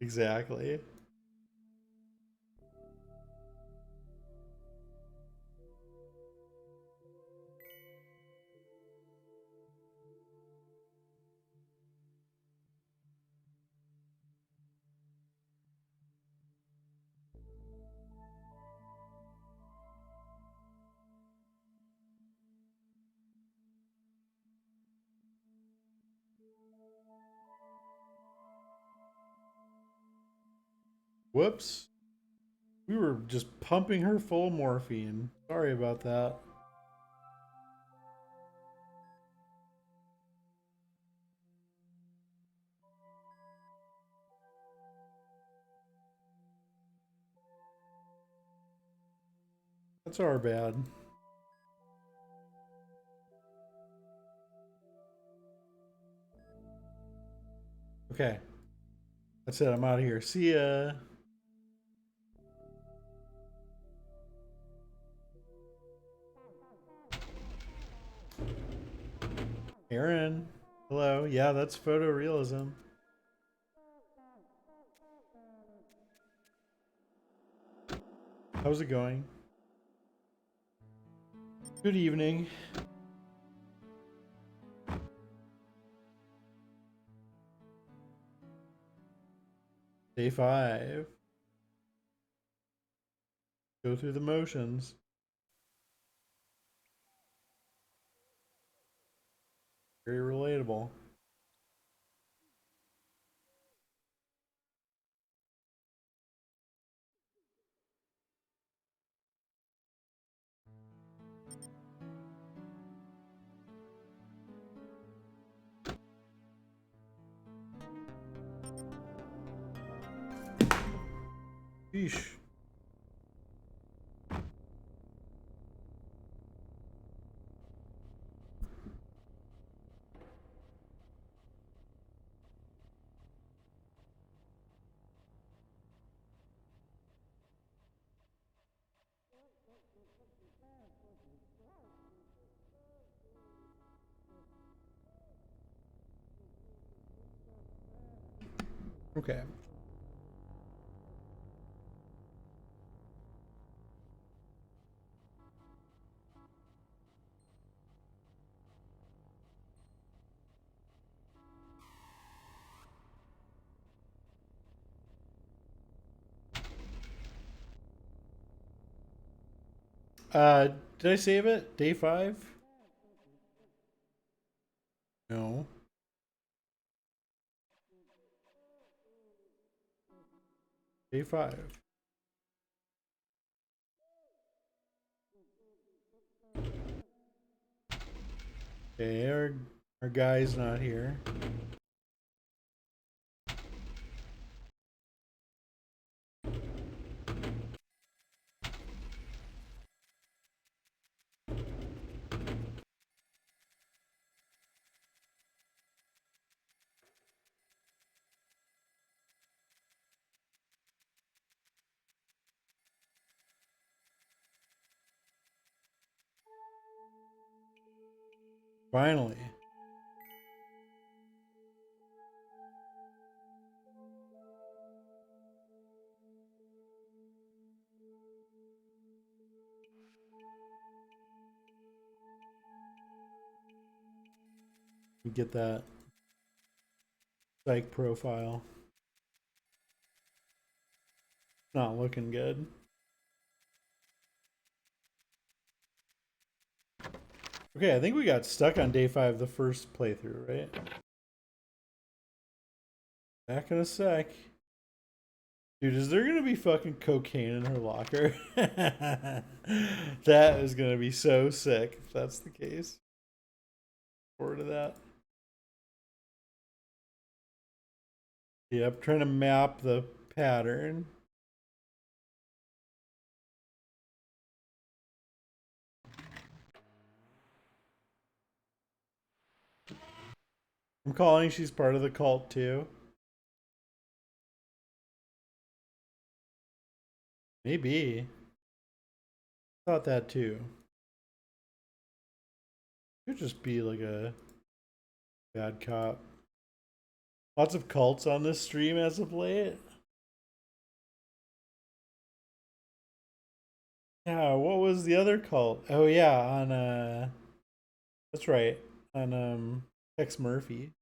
Exactly. Whoops. We were just pumping her full of morphine. Sorry about that. That's our bad. Okay. That's it. I'm out of here. See ya. Aaron. Hello. Yeah, that's photorealism. How's it going? Good evening. Day 5. Go through the motions. Very relatable. Sheesh. Okay. Did I save it? Day 5? No. Day 5. Okay, our guy's not here. Finally. We get that psych profile. Not looking good. Okay, I think we got stuck on day 5 the first playthrough, right? Back in a sec. Dude, is there gonna be fucking cocaine in her locker? That is gonna be so sick if that's the case. Forward to that. Yep, trying to map the pattern. I'm calling she's part of the cult too. Maybe. Thought that too. Could just be like a bad cop. Lots of cults on this stream as of late. Yeah, what was the other cult? Oh yeah, on that's right. On Tex Murphy.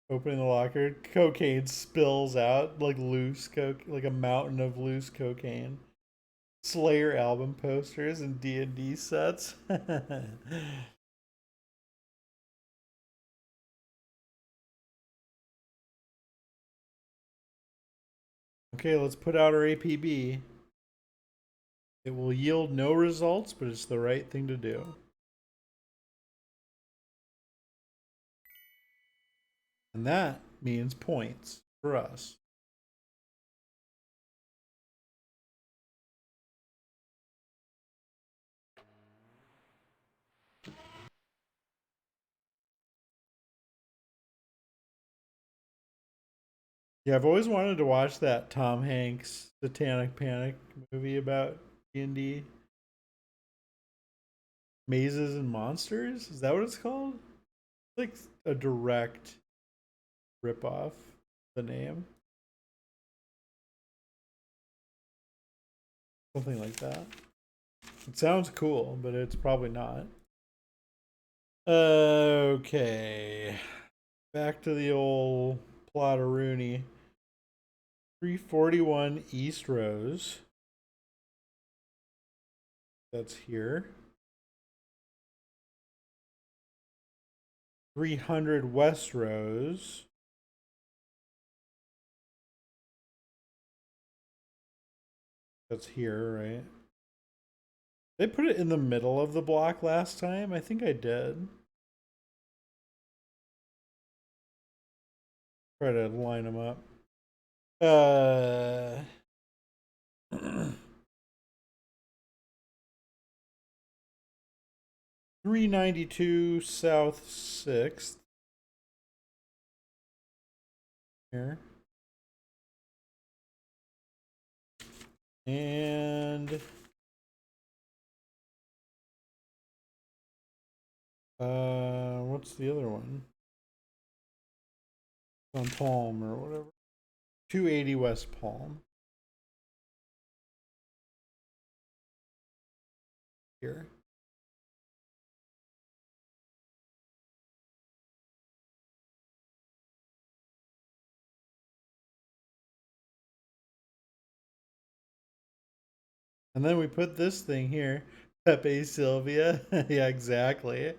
Opening the locker, cocaine spills out like loose coke, like a mountain of loose cocaine. Slayer album posters and D&D sets. Okay, let's put out our APB. It will yield no results, but it's the right thing to do. And that means points for us. Yeah, I've always wanted to watch that Tom Hanks Satanic Panic movie about D&D. Mazes and Monsters? Is that what it's called? It's like a direct ripoff the name. Something like that. It sounds cool, but it's probably not. Okay. Back to the old plot of Rooney. 341 East Rose. That's here. 300 West Rose. That's here, right? They put it in the middle of the block last time? I think I did. Try to line them up. 392 South 6th. Here. And what's the other one? On Palm or whatever. 280 West Palm. Here. And then we put this thing here. Pepe Sylvia. Yeah, exactly.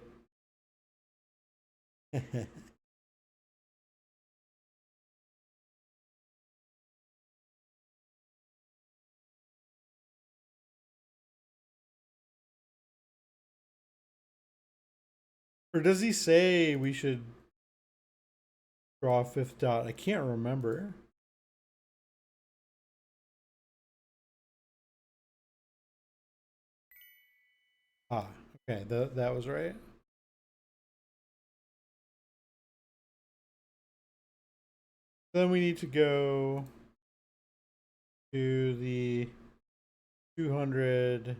Or does he say we should draw a fifth dot? I can't remember. Ah, okay, that was right. Then we need to go to the 200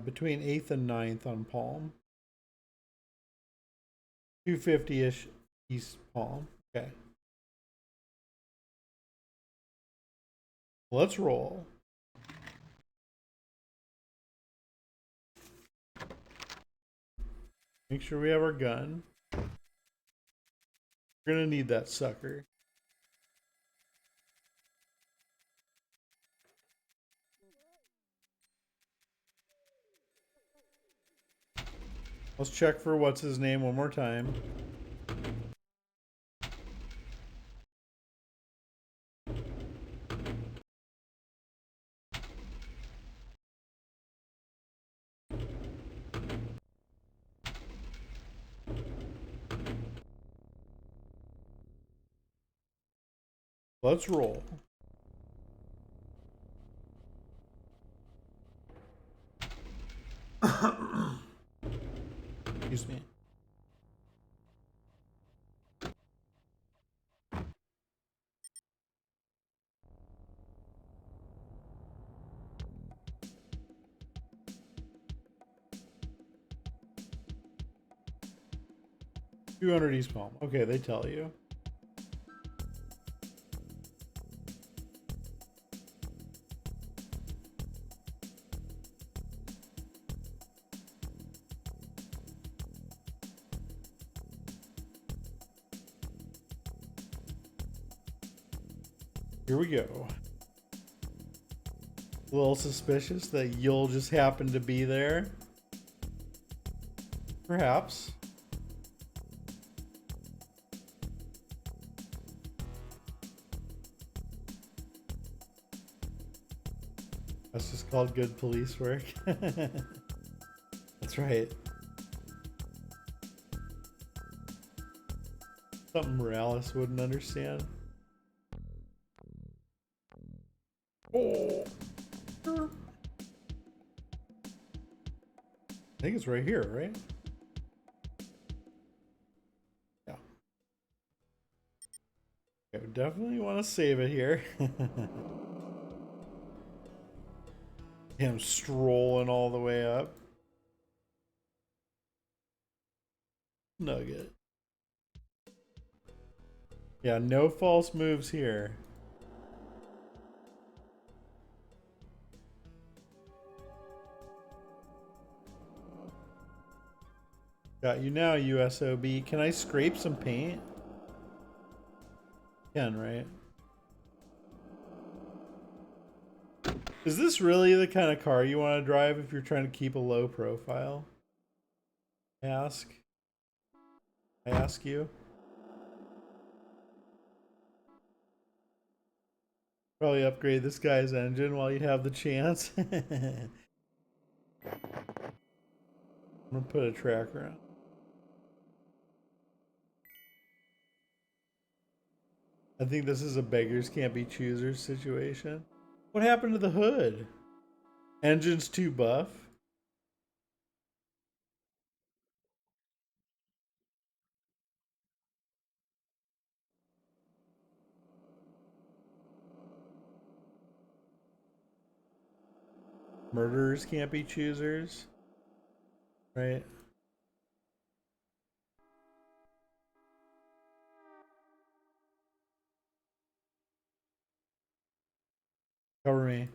between 8th and 9th on Palm. 250-ish East Palm. Okay. Let's roll. Make sure we have our gun. We're gonna need that sucker. Let's check for what's his name one more time. Let's roll. Excuse me. 200 East Palm. Okay, they tell you. Here we go. A little suspicious that you'll just happen to be there. Perhaps. That's just called good police work. That's right. Something Morales wouldn't understand. Oh. I think it's right here, right? Yeah. Okay, we definitely want to save it here. Him strolling all the way up. Nugget. Yeah, no false moves here. Got you now, USOB. Can I scrape some paint? Can, right? Is this really the kind of car you want to drive if you're trying to keep a low profile? I ask you. Probably upgrade this guy's engine while you have the chance. I'm gonna put a tracker on. I think this is a beggars can't be choosers situation. What happened to the hood? Engine's too buff. Murderers can't be choosers. Right? Cover me.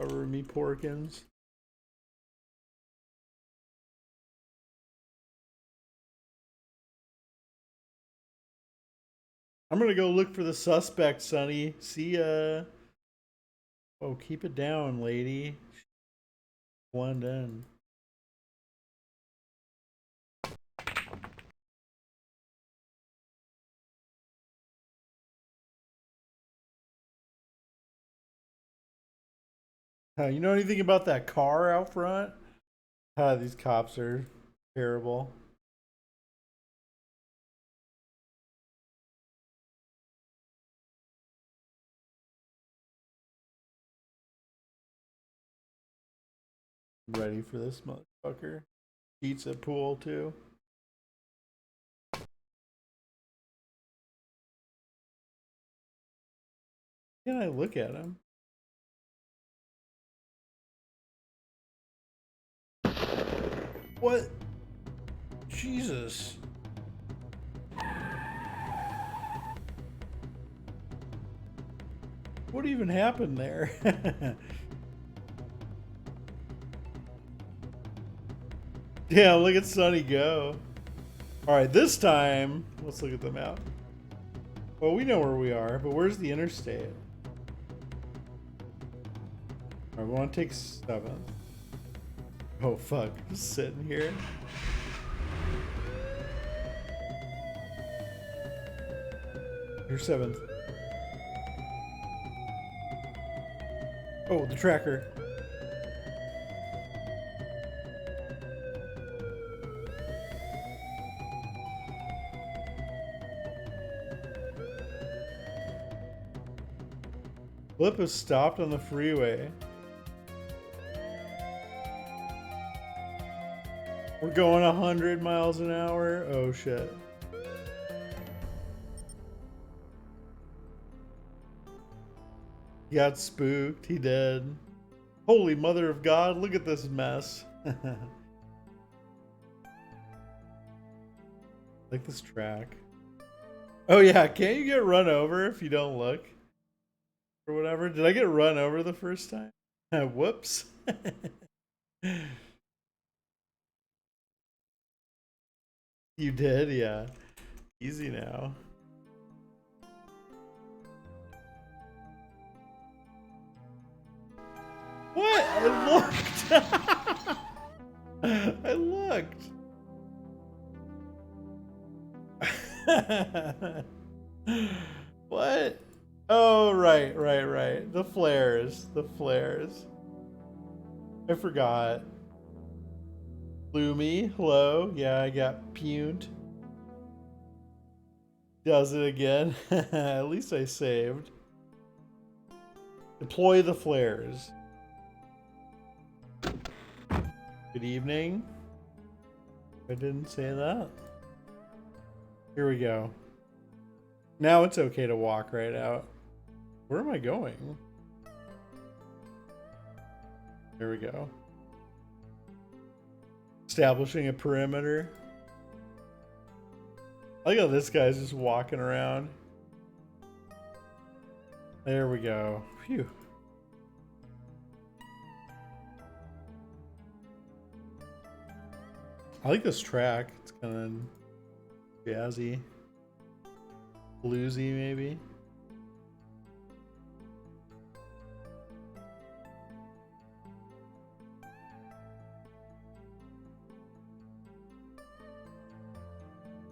Cover me, Porkins. I'm gonna go look for the suspect, Sonny. See ya. Oh, keep it down, lady. Blend in. You know anything about that car out front? These cops are terrible. Ready for this motherfucker. Pizza pool too. Can I look at him? What? Jesus. What even happened there? Yeah, look at Sonny go. Alright, this time, let's look at the map. Well, we know where we are, but where's the interstate? Alright, we want to take 7th. Oh, fuck. Just sitting here. Here's 7th. Oh, the tracker. Flip is stopped on the freeway. We're going 100 miles an hour. Oh shit. He got spooked. He did. Holy mother of God, look at this mess. Like this track. Oh yeah, can't you get run over if you don't look? Or whatever? Did I get run over the first time? Whoops. You did? Yeah. Easy now. What? I looked. I looked. What? Oh, right. The flares. I forgot. Lumi, hello. Yeah, I got puned. Does it again? At least I saved. Deploy the flares. Good evening. I didn't say that. Here we go. Now it's okay to walk right out. Where am I going? There we go. Establishing a perimeter. I like how this guy's just walking around. There we go. Phew. I like this track. It's kind of jazzy. Bluesy, maybe.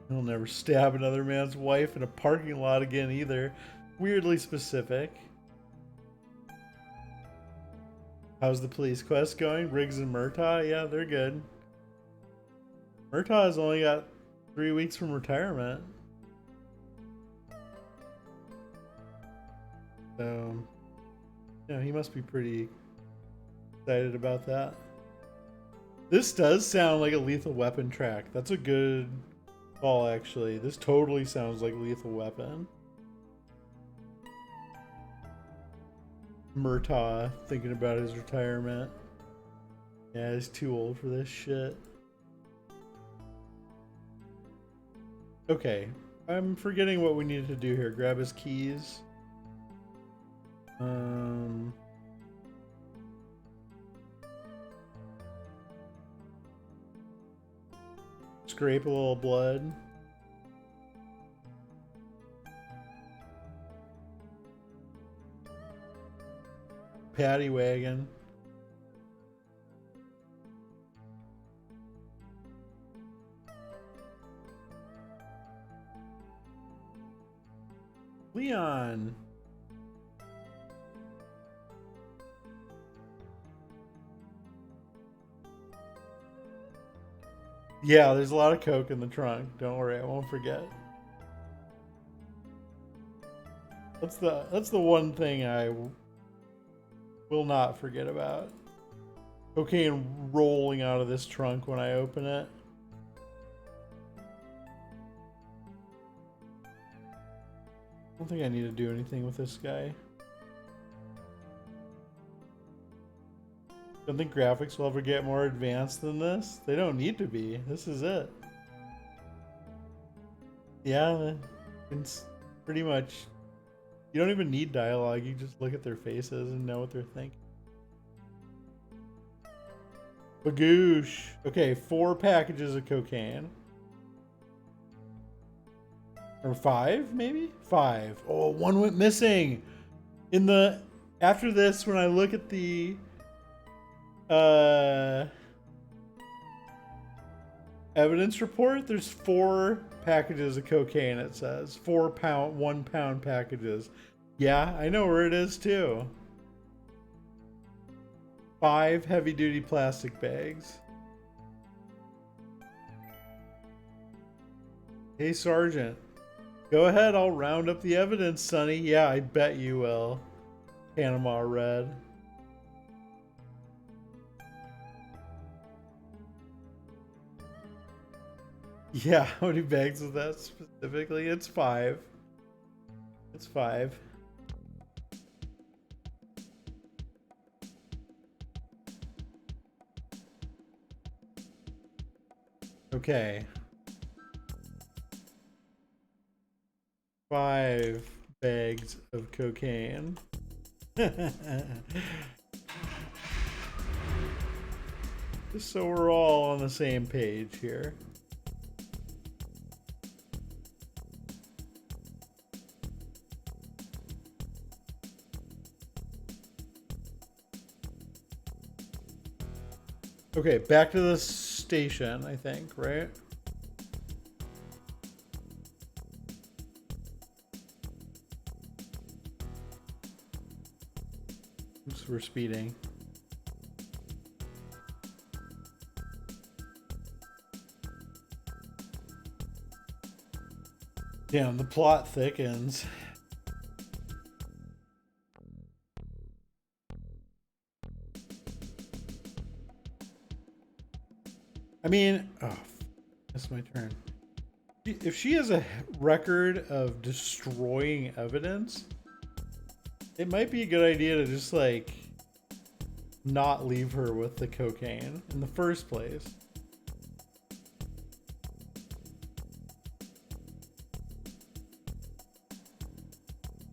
He'll never stab another man's wife in a parking lot again either. Weirdly specific. How's the police quest going? Riggs and Murtaugh? Yeah, they're good. Murtaugh has only got 3 weeks from retirement. So, yeah, he must be pretty excited about that. This does sound like a Lethal Weapon track. That's a good call, actually. This totally sounds like Lethal Weapon. Murtaugh thinking about his retirement. Yeah, he's too old for this shit. Okay, I'm forgetting what we needed to do here. Grab his keys. Scrape a little blood. Paddy wagon. Leon. Yeah, there's a lot of coke in the trunk. Don't worry, I won't forget. That's the one thing I will not forget about. Cocaine rolling out of this trunk when I open it. I don't think I need to do anything with this guy. Don't think graphics will ever get more advanced than this. They don't need to be. This is it. Yeah, it's pretty much. You don't even need dialogue. You just look at their faces and know what they're thinking. Bagoosh. Okay, 4 packages of cocaine. Or 5, maybe? 5. Oh, 1 went missing. After this, when I look at the evidence report, there's 4 packages of cocaine, it says. 1 pound packages. Yeah, I know where it is too. 5 heavy duty plastic bags. Hey, Sergeant. Go ahead, I'll round up the evidence, Sonny. Yeah, I bet you will. Panama Red. Yeah, how many bags is that specifically? It's 5. It's 5. Okay. 5 bags of cocaine. Just so we're all on the same page here. Okay, back to the station, I think, right? Oops, we're speeding. Damn, the plot thickens. I mean, oh, that's my turn. If she has a record of destroying evidence, it might be a good idea to just like not leave her with the cocaine in the first place.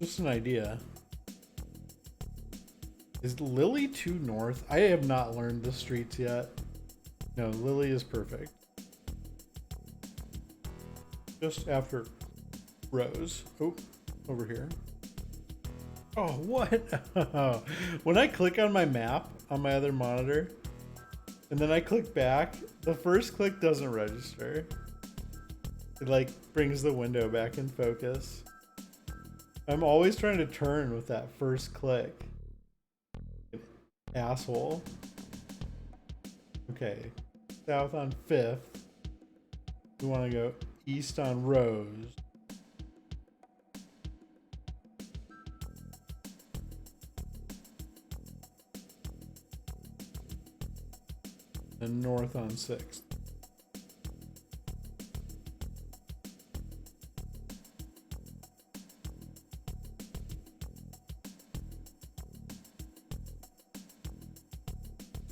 Just an idea. Is Lily too north? I have not learned the streets yet. No, Lily is perfect. Just after Rose. Oh, over here. Oh, what? When I click on my map on my other monitor, and then I click back, the first click doesn't register. It like brings the window back in focus. I'm always trying to turn with that first click. Asshole. Okay. South on 5th. We want to go east on Rose. And north on 6th.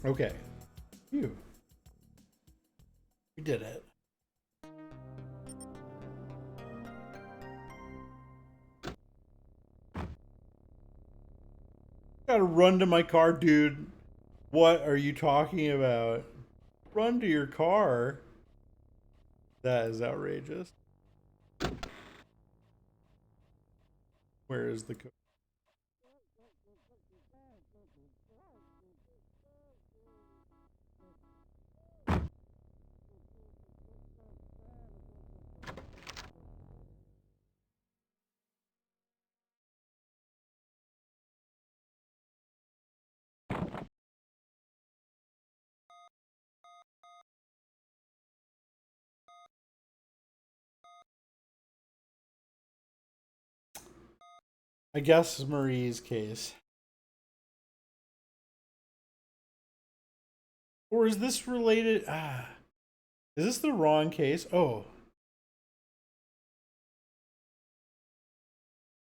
Okay. Phew. We did it. Gotta run to my car, dude. What are you talking about? Run to your car? That is outrageous. Where is the code? I guess Marie's case. Or is this related? Ah. Is this the wrong case? Oh.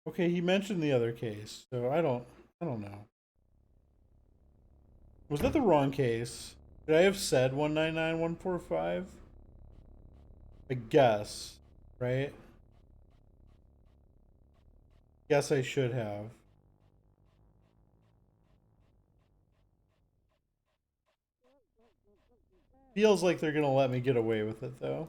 Okay, he mentioned the other case, so I don't know. Was that the wrong case? Should I have said 199145? I guess, right? Guess I should have. Feels like they're gonna let me get away with it though.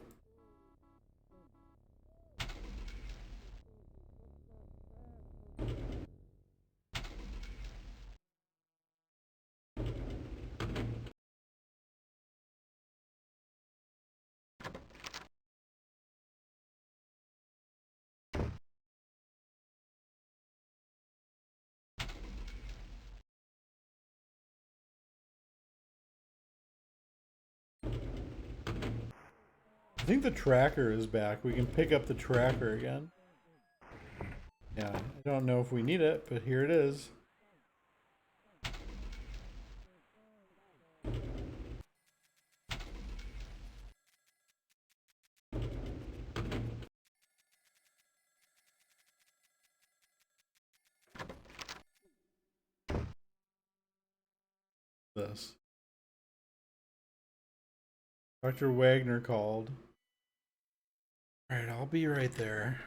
I think the tracker is back. We can pick up the tracker again. Yeah, I don't know if we need it, but here it is. This. Dr. Wagner called. Alright, I'll be right there.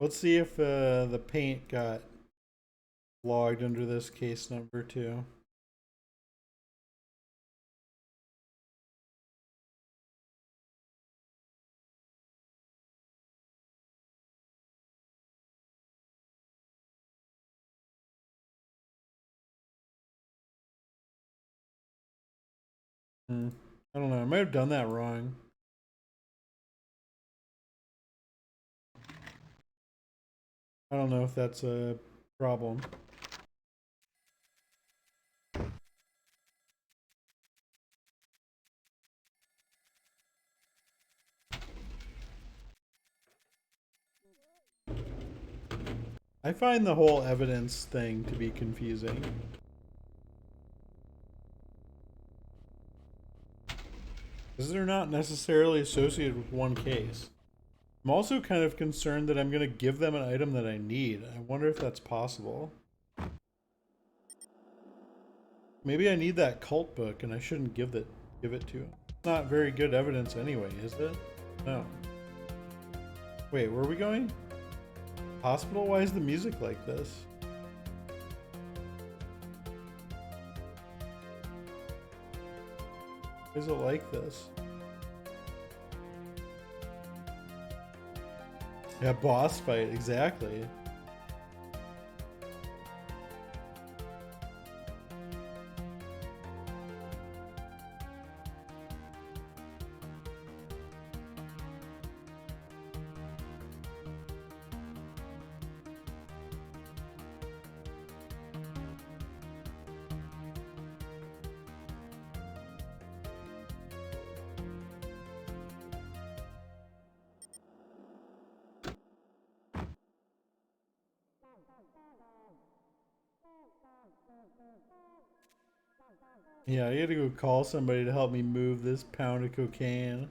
Let's see if the paint got logged under this case number too. I don't know. I might have done that wrong. I don't know if that's a problem. I find the whole evidence thing to be confusing. Because they're not necessarily associated with one case. I'm also kind of concerned that I'm going to give them an item that I need. I wonder if that's possible. Maybe I need that cult book and I shouldn't give it to him. It's not very good evidence anyway, is it? No. Wait, where are we going? Hospital? Why is the music like this? Why is it like this? Yeah, boss fight, exactly. Yeah, I gotta go call somebody to help me move this pound of cocaine.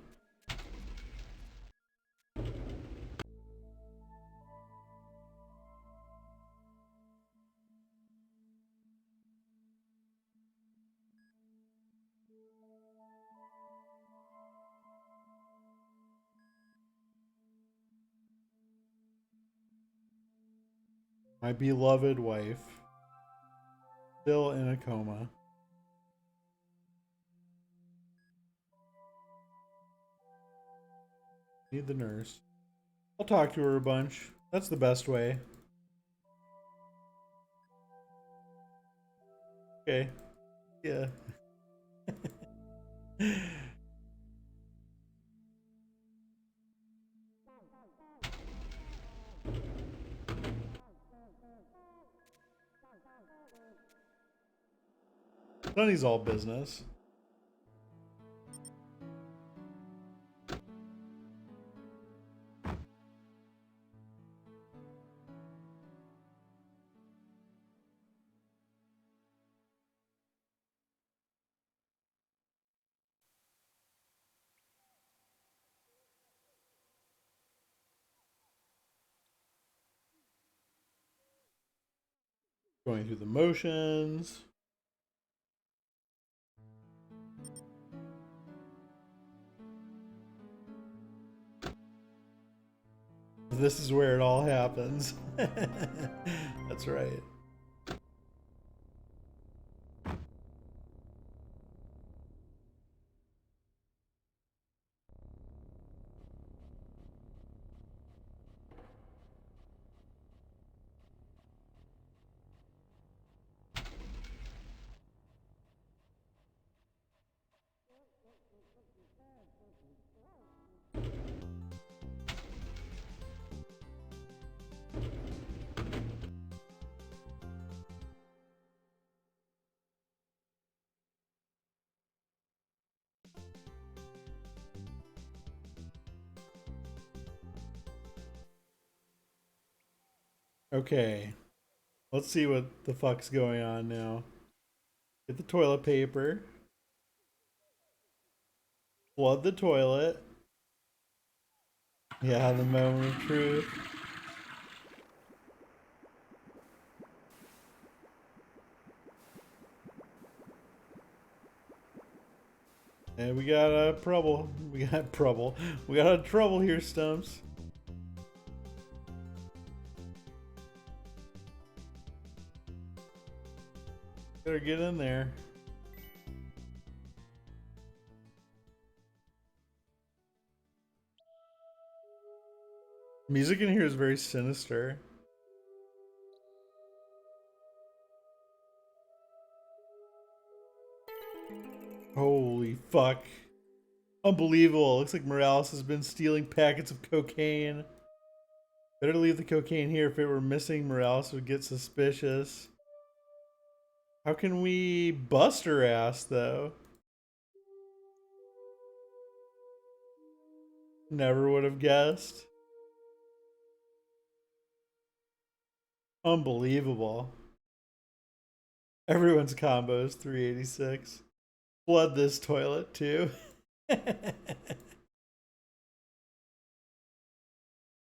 My beloved wife. Still in a coma. Need the nurse. I'll talk to her a bunch. That's the best way. Okay. Yeah. Sonny's all business. Going through the motions. This is where it all happens. That's right. Okay, let's see what the fuck's going on now. Get the toilet paper. Flood the toilet. Yeah, the moment of truth. And we got a trouble. We got trouble. We got a trouble here, Stumps. Better get in there. Music in here is very sinister. Holy fuck. Unbelievable. Looks like Morales has been stealing packets of cocaine. Better leave the cocaine here. If it were missing, Morales would get suspicious. How can we bust her ass, though? Never would have guessed. Unbelievable. Everyone's combo is 386. Flood this toilet, too.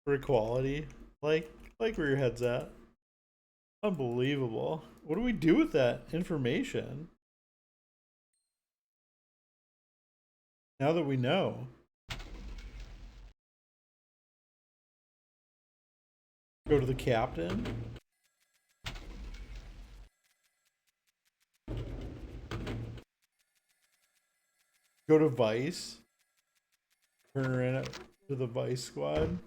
For equality. Like where your head's at. Unbelievable. What do we do with that information? Now that we know. Go to the captain. Go to Vice. Turn her in to the Vice squad.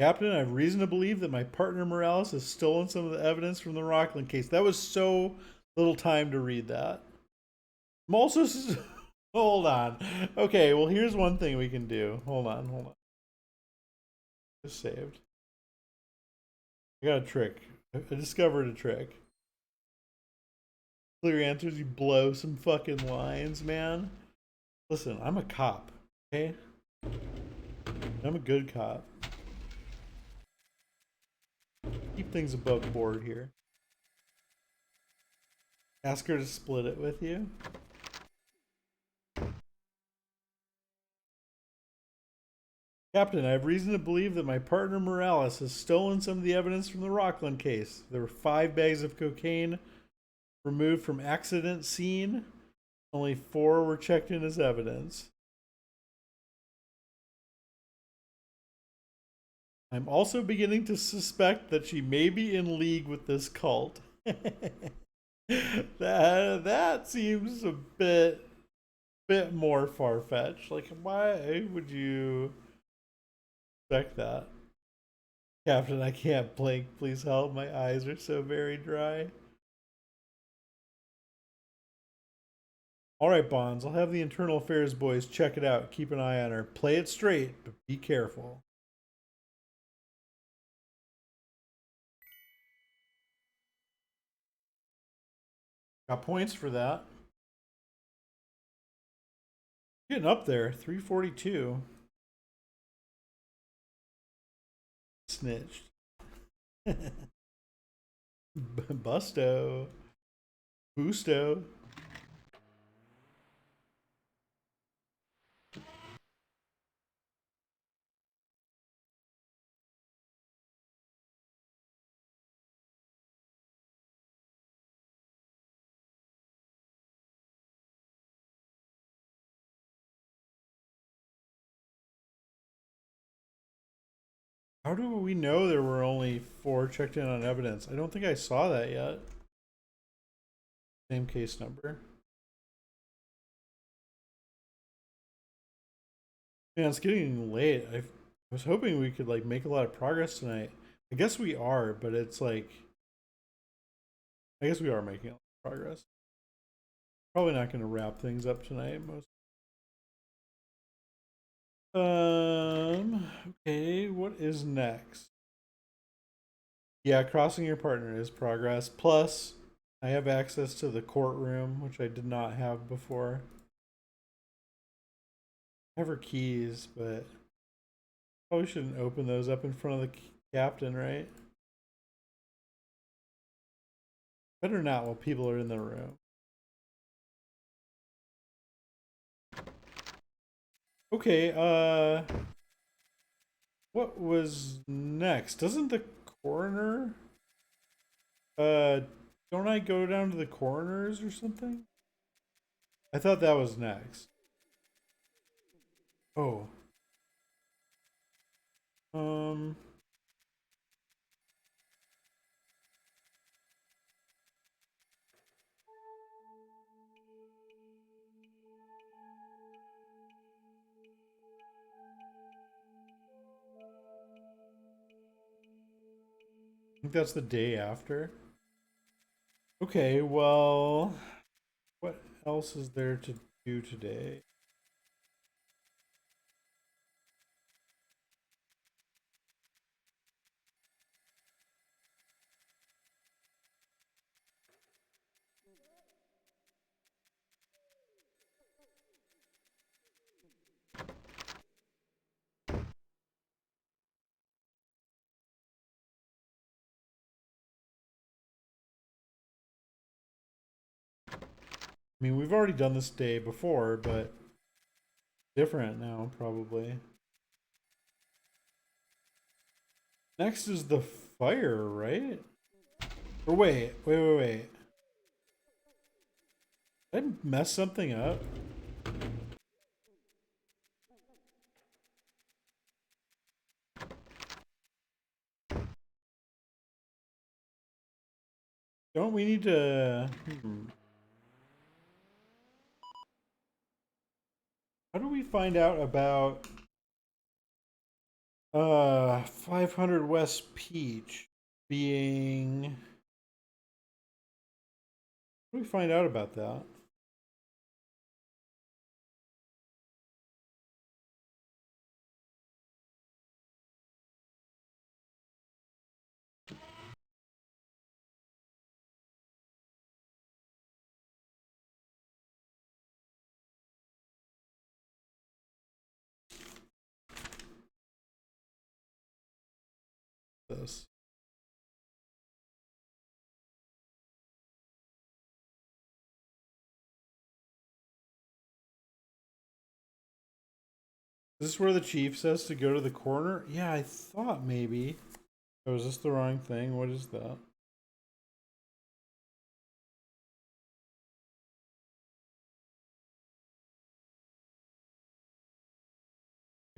Captain, I have reason to believe that my partner Morales has stolen some of the evidence from the Rockland case. That was so little time to read that. I'm also... Hold on. Okay, well, here's one thing we can do. Hold on. Just saved. I got a trick. I discovered a trick. Clear answers, you blow some fucking lines, man. Listen, I'm a cop, okay? I'm a good cop. Keep things above board here. Ask her to split it with you. Captain, I have reason to believe that my partner Morales has stolen some of the evidence from the Rockland case. There were 5 bags of cocaine removed from accident scene. Only 4 were checked in as evidence. I'm also beginning to suspect that she may be in league with this cult. that seems a bit more far-fetched. Like, why would you expect that? Captain, I can't blink. Please help. My eyes are so very dry. All right, Bonds. I'll have the internal affairs boys check it out. Keep an eye on her. Play it straight, but be careful. Got points for that. Getting up there. 342. Snitched. Busto. Busto. How do we know there were only 4 checked in on evidence? I don't think I saw that yet. Same case number. Man, it's getting late. I was hoping we could like make a lot of progress tonight. I guess we are, but it's like I guess we are making a lot of progress. Probably not going to wrap things up tonight. Okay, what is next? Yeah, crossing your partner is progress. Plus, I have access to the courtroom, which I did not have before. I have her keys, but Probably shouldn't open those up in front of the captain, right? Better not while people are in the room. Okay, what was next? Doesn't the coroner, uh, don't I go down to the coroner's or something? I thought that was next. Oh. Um, I think that's the day after. Okay, well, what else is there to do today? I mean, we've already done this day before, but different now, probably. Next is the fire, right? Or wait. Did I mess something up? Don't we need to... How do we find out about 500 West Peach being... How do we find out about that? This. Is this where the chief says to go to the corner? Yeah, I thought maybe. Oh, is this the wrong thing? What is that?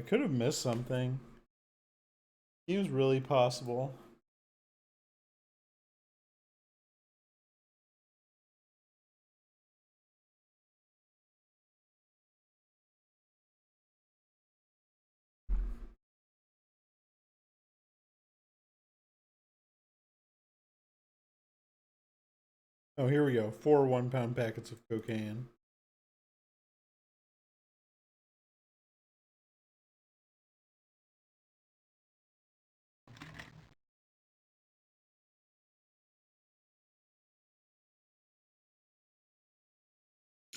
I could have missed something. Seems really possible. Oh, here we go. 4 1-pound packets of cocaine.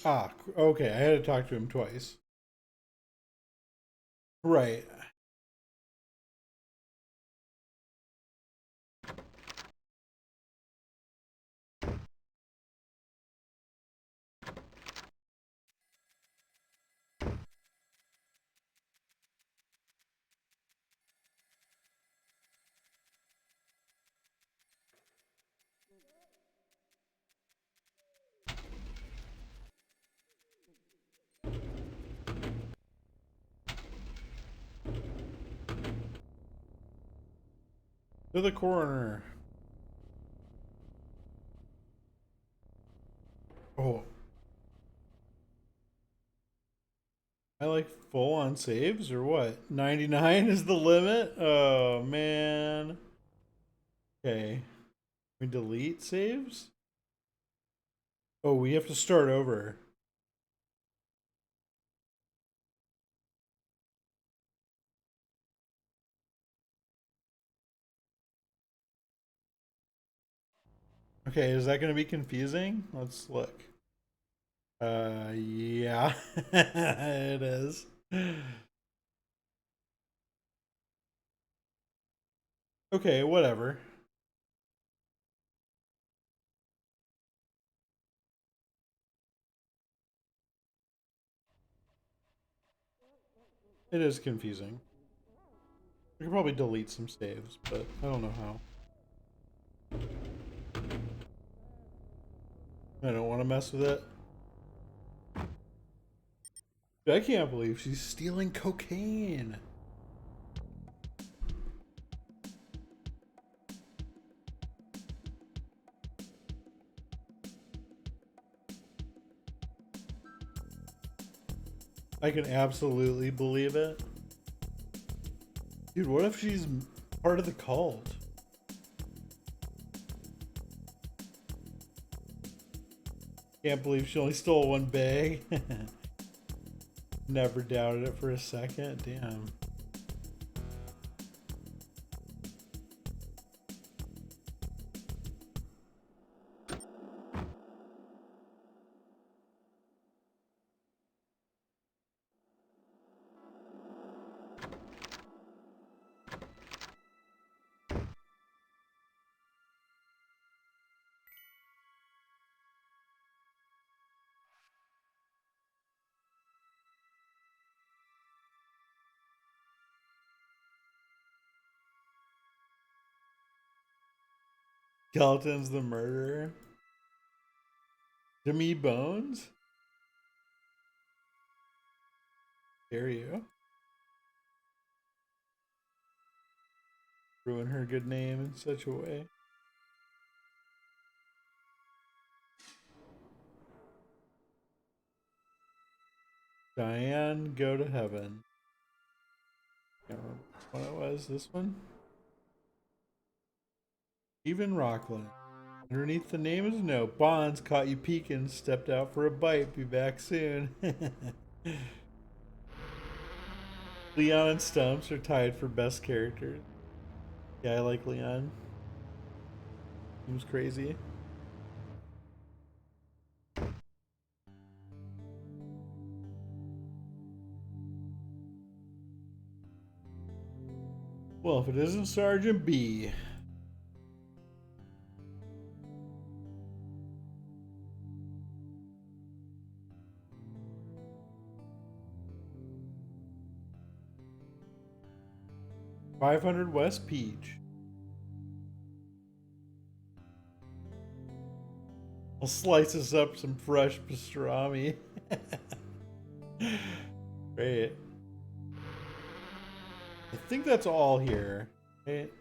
Ah, okay. I had to talk to him twice. Right. To the coroner. Oh, I like full on saves or what? 99 is the limit? Oh, man. Okay. We delete saves? Oh, we have to start over. Okay, is that going to be confusing? Let's look. Yeah, it is. Okay, whatever. It is confusing. We could probably delete some saves, but I don't know how. I don't want to mess with it. I can't believe she's stealing cocaine. I can absolutely believe it. Dude, what if she's part of the cult? Can't believe she only stole one bag. Never doubted it for a second. Damn. Skeleton's the murderer. Jimmy Bones? Dare you? Ruin her good name in such a way. Diane, go to heaven. Can't remember which one it was. This one? Even Rockland. Underneath the name is a note. Bonds caught you peeking, stepped out for a bite. Be back soon. Leon and Stumps are tied for best characters. Yeah, I like Leon. Seems crazy. Well, if it isn't Sergeant B. $500 West Peach. I'll slice us up some fresh pastrami. Great. I think that's all here. Right?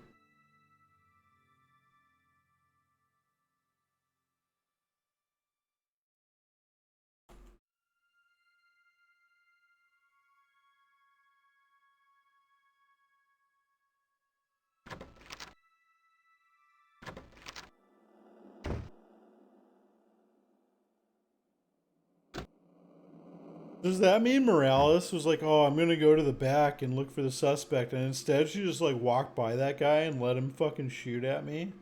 Does that mean Morales was like, oh, I'm gonna go to the back and look for the suspect, and instead she just like walked by that guy and let him fucking shoot at me?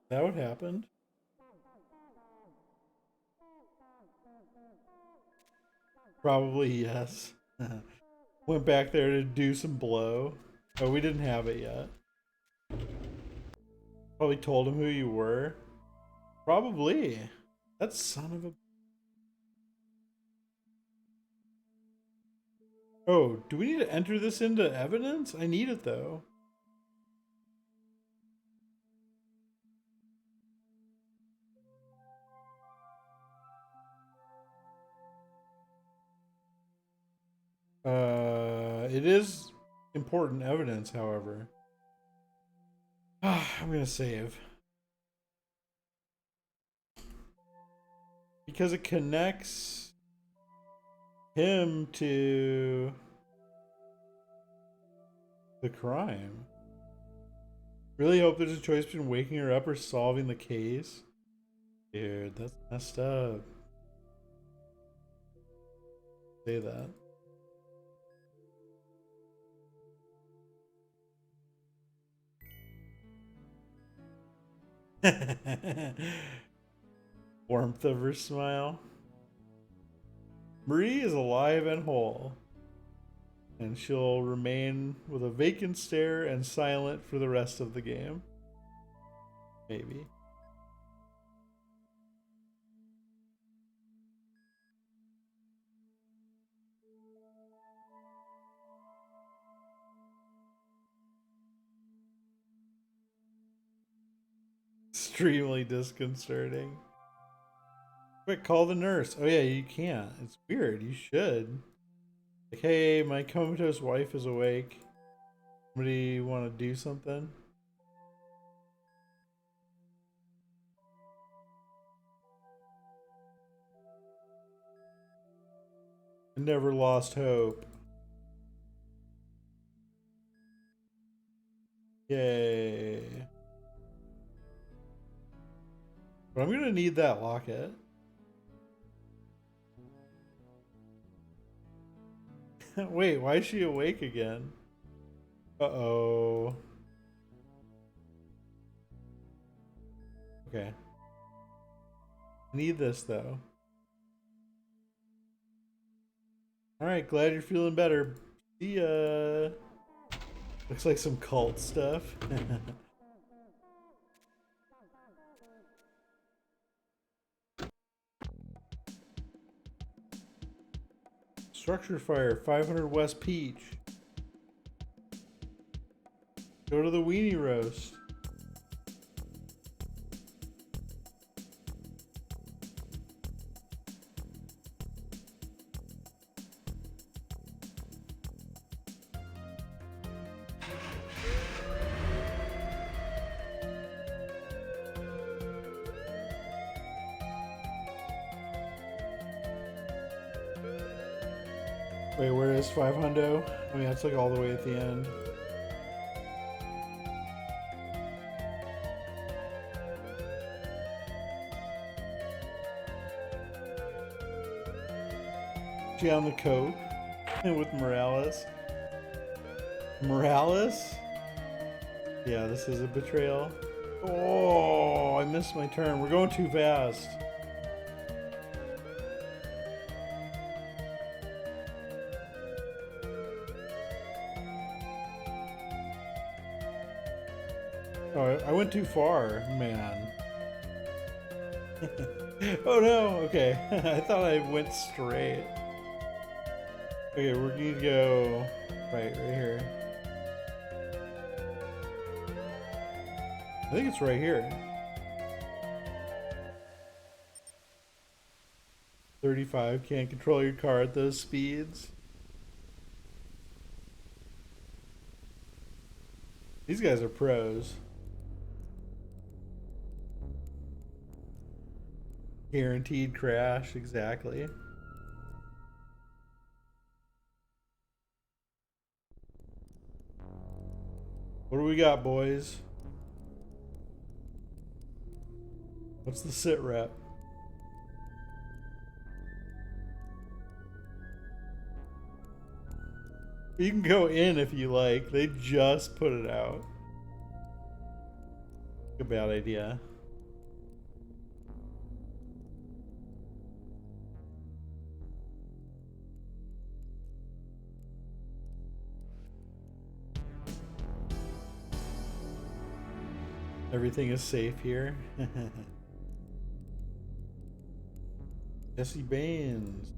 That what happened? Probably yes. Went back there to do some blow. Oh, we didn't have it yet. Probably told him who you were. Probably. That son of a... Oh, do we need to enter this into evidence? I need it though. It is important evidence, however. I'm gonna save. Because it connects him to the crime. Really hope there's a choice between waking her up or solving the case. Dude, that's messed up. Say that. Warmth of her smile. Marie is alive and whole. And she'll remain with a vacant stare and silent for the rest of the game. Maybe. Extremely disconcerting. Quick, call the nurse. Oh yeah, you can't. It's weird. You should. Like, hey, my comatose wife is awake. Somebody want to do something? I never lost hope. Yay. But I'm gonna need that locket. Wait, why is she awake again? Uh-oh. Okay. Need this though. Alright, glad you're feeling better. See ya. Looks like some cult stuff. Structure fire, 500 West Peach. Go to the weenie roast. Wait, where is 500? I mean, that's like all the way at the end. She on the coke with Morales. Morales? Yeah, this is a betrayal. Oh, I missed my turn. We're going too fast. Oh, I went too far, man. Oh no, okay. I thought I went straight. Okay, we're gonna go right here. I think it's right here. 35, can't control your car at those speeds. These guys are pros. Guaranteed crash, exactly. What do we got, boys? What's the sit rep? You can go in if you like. They just put it out. A bad idea. Everything is safe here. Jesse Baines.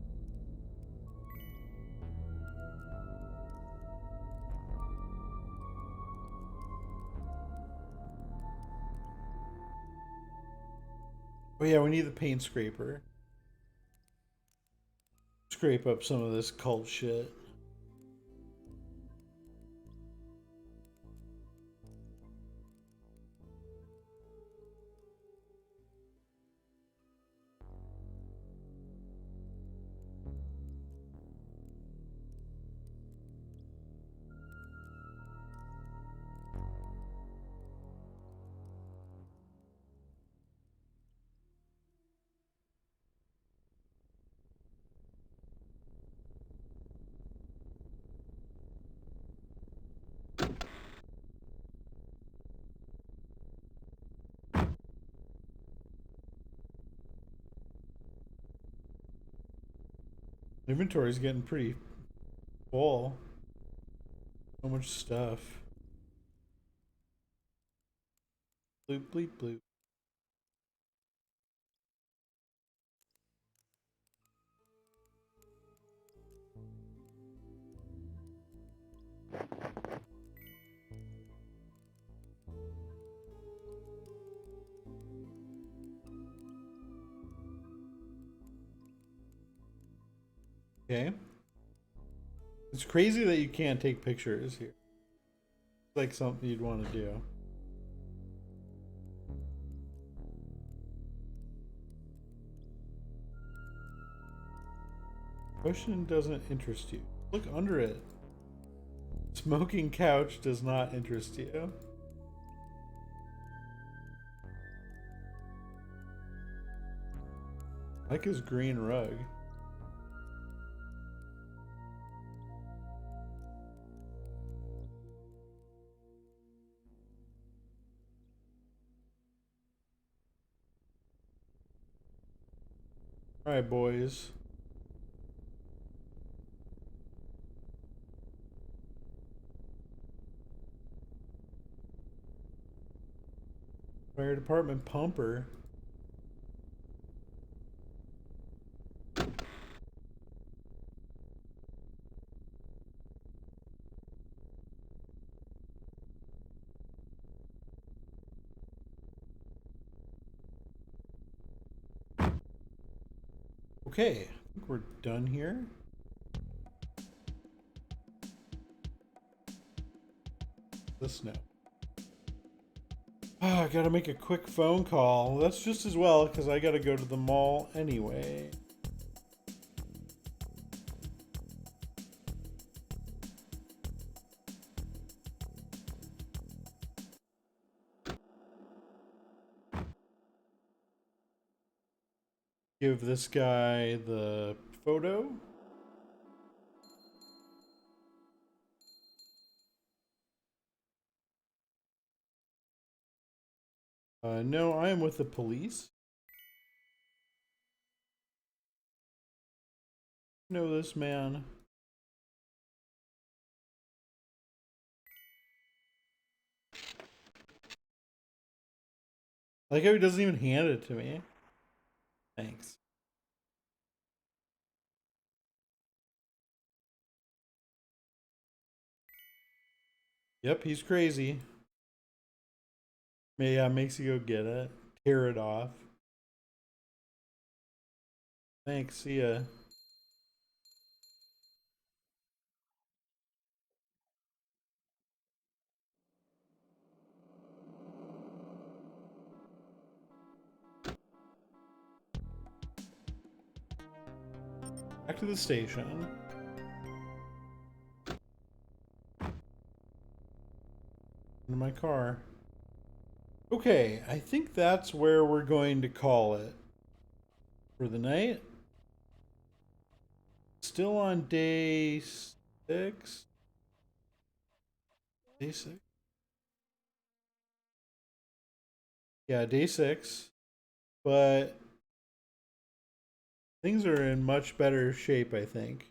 Oh yeah, we need the paint scraper. Scrape up some of this cult shit. Inventory's getting pretty full. So much stuff. Bloop, bleep, bloop. Okay. It's crazy that you can't take pictures here. It's like something you'd want to do. Question doesn't interest you. Look under it. Smoking couch does not interest you. I like his green rug. Alright, boys. Fire department pumper. Okay, I think we're done here. This now. Oh, I gotta make a quick phone call. That's just as well, because I gotta go to the mall anyway. Give this guy the photo. No, I am with the police. Know this man. I like how he doesn't even hand it to me. Thanks. Yep, he's crazy. Yeah, makes you go get it. Tear it off. Thanks, see ya. Back to the station. In my car. Okay, I think that's where we're going to call it for the night. Still on day 6. Day 6. Yeah, day 6. But things are in much better shape, I think.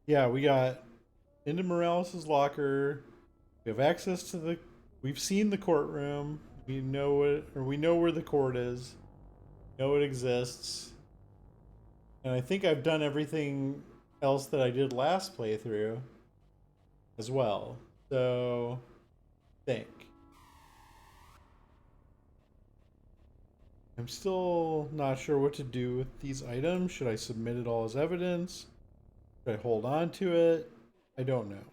Yeah, we got into Morales' locker. We have access to the. We've seen the courtroom. We know it, or we know where the court is. Know it exists. And I think I've done everything else that I did last playthrough as well. So, think. I'm still not sure what to do with these items. Should I submit it all as evidence? Should I hold on to it? I don't know.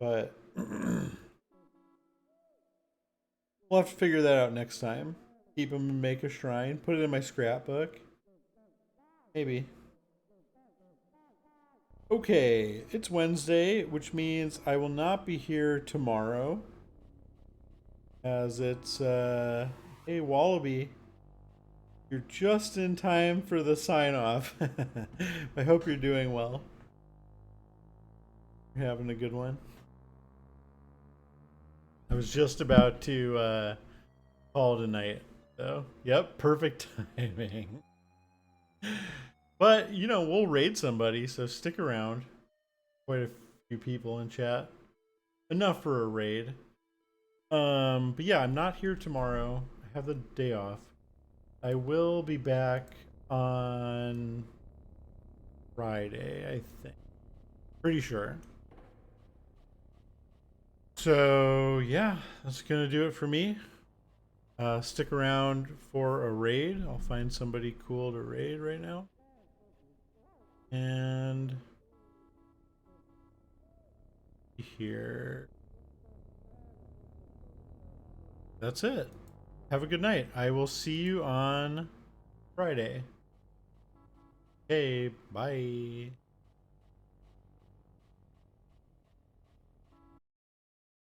But we'll have to figure that out next time. Keep them and make a shrine. Put it in my scrapbook. Maybe. Okay, it's Wednesday, which means I will not be here tomorrow. As it's, hey, Wallaby. You're just in time for the sign off. I hope you're doing well. You're having a good one. I was just about to call tonight. So, yep, perfect timing. But, you know, we'll raid somebody, so stick around. Quite a few people in chat. Enough for a raid. But yeah, I'm not here tomorrow. I have the day off. I will be back on Friday, I think. Pretty sure. So yeah, that's gonna do it for me. Stick around for a raid. I'll find somebody cool to raid right now. And here. That's it. Have a good night. I will see you on Friday. Hey, bye.